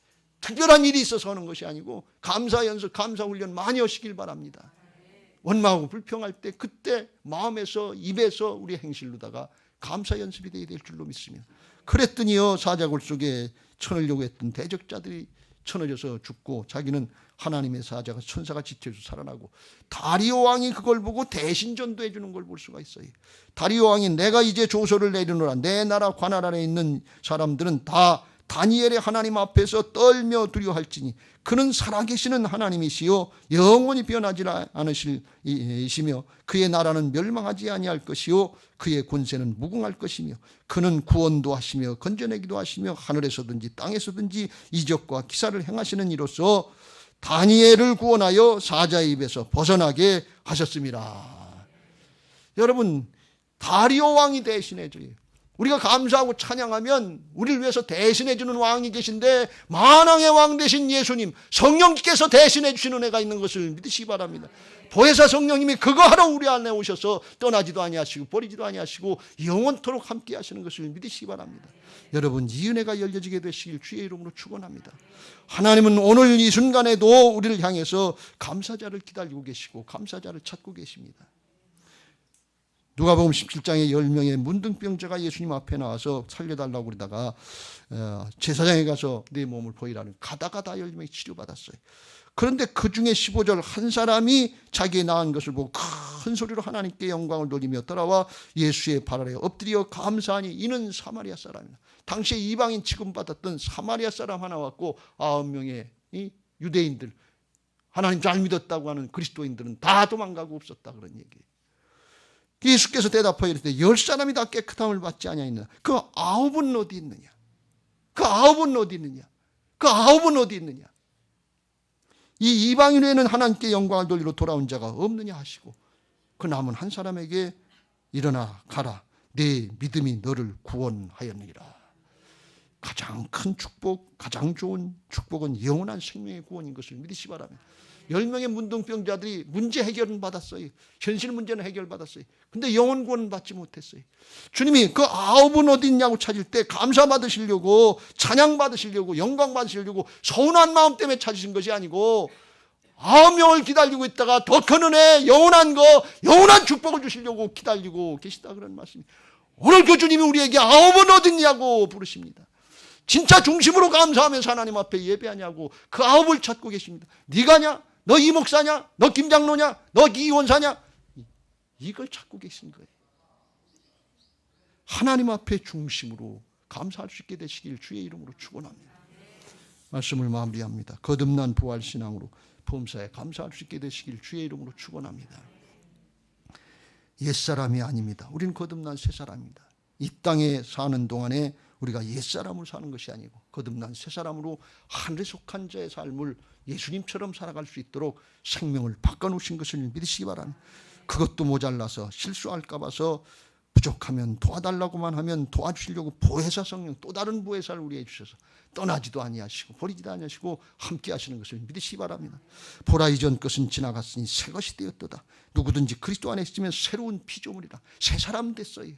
특별한 일이 있어서 하는 것이 아니고 감사 연습, 감사 훈련 많이 하시길 바랍니다. 원망하고 불평할 때 그때 마음에서 입에서 우리 행실로다가 감사 연습이 되어야 될 줄로 믿습니다. 그랬더니요, 사자굴 속에 쳐넣으려고 했던 대적자들이 쳐넣어져서 죽고 자기는 하나님의 사자가 천사가 지켜서 살아나고, 다리오 왕이 그걸 보고 대신 전도해 주는 걸 볼 수가 있어요. 다리오 왕이 내가 이제 조서를 내리노라. 내 나라 관할 안에 있는 사람들은 다 다니엘의 하나님 앞에서 떨며 두려워할지니 그는 살아계시는 하나님이시요 영원히 변하지 않으시며 그의 나라는 멸망하지 아니할 것이요 그의 권세는 무궁할 것이며 그는 구원도 하시며 건져내기도 하시며 하늘에서든지 땅에서든지 이적과 기사를 행하시는 이로써 다니엘을 구원하여 사자의 입에서 벗어나게 하셨습니다. 여러분, 다리오 왕이 대신해 줘요. 우리가 감사하고 찬양하면 우리를 위해서 대신해 주는 왕이 계신데, 만왕의 왕 되신 예수님, 성령께서 대신해 주시는 은혜가 있는 것을 믿으시기 바랍니다. 보혜사 성령님이 그거 하러 우리 안에 오셔서 떠나지도 아니하시고 버리지도 아니하시고 영원토록 함께 하시는 것을 믿으시기 바랍니다. 여러분, 이 은혜가 열려지게 되시길 주의 이름으로 축원합니다. 하나님은 오늘 이 순간에도 우리를 향해서 감사자를 기다리고 계시고 감사자를 찾고 계십니다. 누가복음 17장에 10명의 문둥병자가 예수님 앞에 나와서 살려달라고 그러다가 제사장에 가서 내 몸을 보이라는, 가다가 다 10명이 치료받았어요. 그런데 그 중에 15절 한 사람이 자기의 나은 것을 보고 큰 소리로 하나님께 영광을 돌리며 돌아와 예수의 발 아래 엎드려 감사하니 이는 사마리아 사람이다. 당시에 이방인 취급받았던 사마리아 사람 하나 왔고 9명의 이 유대인들, 하나님 잘 믿었다고 하는 그리스도인들은 다 도망가고 없었다, 그런 얘기예요. 예수께서 대답하여 이르되 10사람이 다 깨끗함을 받지 아니하였느냐. 그 9은 어디 있느냐. 그 9은 어디 있느냐? 그 9은 어디 있느냐? 이 이방인 외에는 하나님께 영광을 돌리러 돌아온 자가 없느냐 하시고 그 남은 한 사람에게 일어나 가라. 네 믿음이 너를 구원하였느니라. 가장 큰 축복, 가장 좋은 축복은 영원한 생명의 구원인 것을 믿으시 바랍니다. 10명의 문둥병자들이 문제 해결은 받았어요. 현실 문제는 해결받았어요. 근데 영원 구원은 받지 못했어요. 주님이 그 9은 어디 있냐고 찾을 때 감사 받으시려고, 찬양 받으시려고, 영광 받으시려고 서운한 마음 때문에 찾으신 것이 아니고 9명을 기다리고 있다가 더 큰 은혜, 영원한 축복을 주시려고 기다리고 계시다 그런 말씀입니다. 오늘 그 주님이 우리에게 9은 어디 있냐고 부르십니다. 진짜 중심으로 감사하면서 하나님 앞에 예배하냐고 그 9을 찾고 계십니다. 네가냐? 너 이 목사냐? 너 김장로냐? 너 이원사냐? 이걸 찾고 계신 거예요. 하나님 앞에 중심으로 감사할 수 있게 되시길 주의 이름으로 축원합니다. 말씀을 마무리합니다. 거듭난 부활신앙으로 범사에 감사할 수 있게 되시길 주의 이름으로 축원합니다. 옛사람이 아닙니다. 우리는 거듭난 새사람입니다. 이 땅에 사는 동안에 우리가 옛사람으로 사는 것이 아니고 거듭난 새사람으로 하늘에 속한 자의 삶을 예수님처럼 살아갈 수 있도록 생명을 바꿔놓으신 것을 믿으시기 바랍니다. 그것도 모자라서 실수할까 봐서 부족하면 도와달라고만 하면 도와주시려고 보혜사 성령 또 다른 보혜사를 우리에게 주셔서 떠나지도 아니하시고 버리지도 아니하시고 함께 하시는 것을 믿으시기 바랍니다. 보라 이전 것은 지나갔으니 새 것이 되었도다. 누구든지 그리스도 안에 있으면 새로운 피조물이라. 새 사람 됐어요.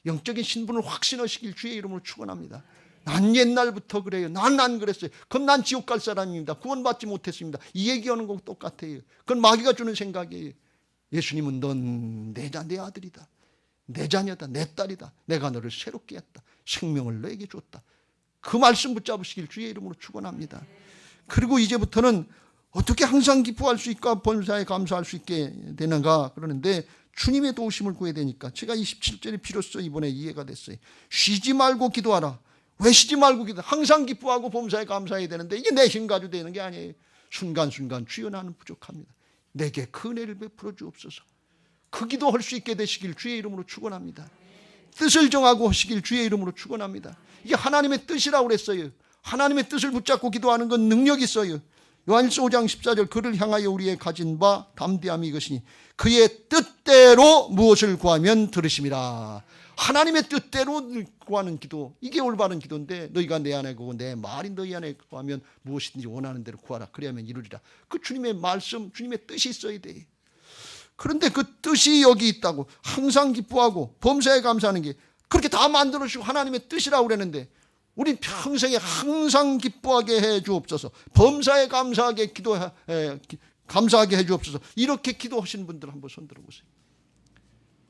영적인 신분을 확신하시길 주의 이름으로 축원합니다. 난 옛날부터 그래요. 난 안 그랬어요. 그럼 난 지옥 갈 사람입니다. 구원받지 못했습니다. 이 얘기하는 거 똑같아요. 그건 마귀가 주는 생각이에요. 예수님은 넌 내 아들이다. 내 자녀다. 내 딸이다. 내가 너를 새롭게 했다. 생명을 너에게 줬다. 그 말씀 붙잡으시길 주의 이름으로 축원합니다. 그리고 이제부터는 어떻게 항상 기뻐할 수 있고 범사에 감사할 수 있게 되는가 그러는데 주님의 도우심을 구해야 되니까 제가 27절이 비로소 이번에 이해가 됐어요. 쉬지 말고 기도하라. 왜 쉬지 말고 기도하라? 항상 기뻐하고 범사에 감사해야 되는데 이게 내 힘 가지고 되는 게 아니에요. 순간순간 주여 나는 부족합니다. 내게 그 은혜를 베풀어 주옵소서. 그 기도할 수 있게 되시길 주의 이름으로 축원합니다. 뜻을 정하고 하시길 주의 이름으로 축원합니다. 이게 하나님의 뜻이라고 그랬어요. 하나님의 뜻을 붙잡고 기도하는 건 능력이 있어요. 요한일서 5장 14절 그를 향하여 우리의 가진 바 담대함이 이것이니 그의 뜻대로 무엇을 구하면 들으심이라. 하나님의 뜻대로 구하는 기도, 이게 올바른 기도인데 너희가 내 안에 구하고 내 말이 너희 안에 구하면 무엇이든지 원하는 대로 구하라. 그래야만 이루리라. 그 주님의 말씀, 주님의 뜻이 있어야 돼. 그런데 그 뜻이 여기 있다고 항상 기뻐하고 범사에 감사하는 게 그렇게 다 만들어주시고 하나님의 뜻이라고 그랬는데 우리 평생에 항상 기뻐하게 해 주옵소서. 범사에 감사하게 감사하게 해 주옵소서. 이렇게 기도하시는 분들 한번 손 들어보세요.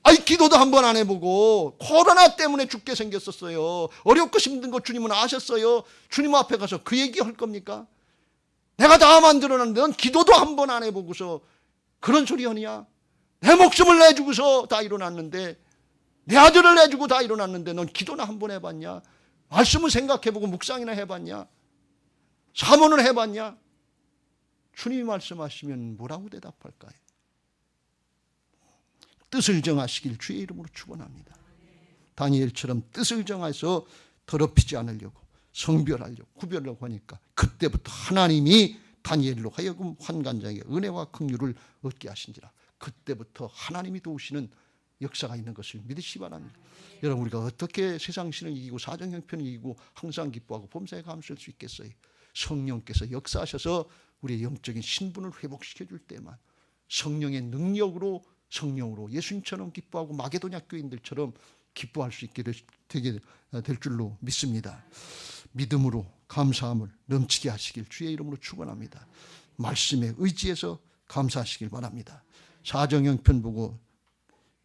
아니 기도도 한번 안 해보고 코로나 때문에 죽게 생겼었어요. 어렵고 힘든 거 주님은 아셨어요. 주님 앞에 가서 그 얘기 할 겁니까? 내가 다 만들어놨는데 넌 기도도 한번 안 해보고서 그런 소리 하느냐? 내 목숨을 내주고서 다 일어났는데 내 아들을 내주고 다 일어났는데 넌 기도나 한번 해봤냐? 말씀을 생각해보고 묵상이나 해봤냐? 사모는 해봤냐? 주님이 말씀하시면 뭐라고 대답할까요? 뜻을 정하시길 주의 이름으로 축원합니다. 다니엘처럼 뜻을 정해서 더럽히지 않으려고 성별하려고 구별하려고 하니까 그때부터 하나님이 다니엘로 하여금 환관자에게 은혜와 긍휼을 얻게 하신지라. 그때부터 하나님이 도우시는 역사가 있는 것을 믿으시기 바랍니다. 여러분 우리가 어떻게 세상신을 이기고 사정형편을 이기고 항상 기뻐하고 범사에 감사할 수 있겠어요? 성령께서 역사하셔서 우리의 영적인 신분을 회복시켜 줄 때만 성령의 능력으로 성령으로 예수님처럼 기뻐하고 마게도냐 교인들처럼 기뻐할 수 있게 되게 될 줄로 믿습니다. 믿음으로 감사함을 넘치게 하시길 주의 이름으로 축원합니다. 말씀에 의지해서 감사하시길 바랍니다. 사정형편 보고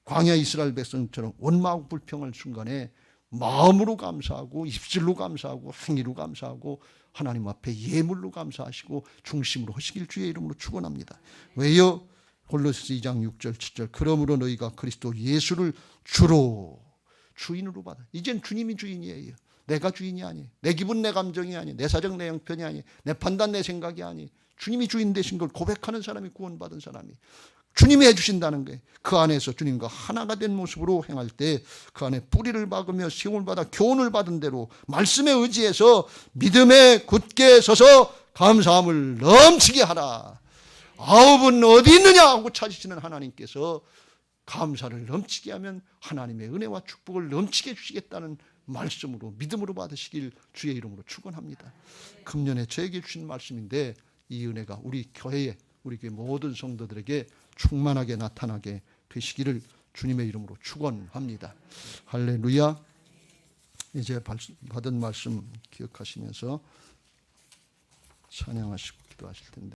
광야 이스라엘 백성처럼 원망하고 불평할 순간에 마음으로 감사하고 입술로 감사하고 행위로 감사하고 하나님 앞에 예물로 감사하시고 중심으로 하시길 주의 이름으로 축원합니다. 왜요? 골로새서 2장 6절 7절 그러므로 너희가 그리스도 예수를 주로 주인으로 받아. 이젠 주님이 주인이에요. 내가 주인이 아니에요. 내 기분 내 감정이 아니에요. 내 사정 내 형편이 아니에요. 내 판단 내 생각이 아니에요. 주님이 주인 되신 걸 고백하는 사람이 구원받은 사람이 주님이 해주신다는 거예요. 그 안에서 주님과 하나가 된 모습으로 행할 때 그 안에 뿌리를 박으며 시험을 받아 교훈을 받은 대로 말씀에 의지해서 믿음에 굳게 서서 감사함을 넘치게 하라. 아홉은 어디 있느냐 하고 찾으시는 하나님께서 감사를 넘치게 하면 하나님의 은혜와 축복을 넘치게 해주시겠다는 말씀으로 믿음으로 받으시길 주의 이름으로 축원합니다. 금년에 저에게 주신 말씀인데 이 은혜가 우리 교회에 우리 교회 모든 성도들에게 충만하게 나타나게 되시기를 주님의 이름으로 축원합니다. 할렐루야. 이제 받은 말씀 기억하시면서 찬양하시고 기도하실 텐데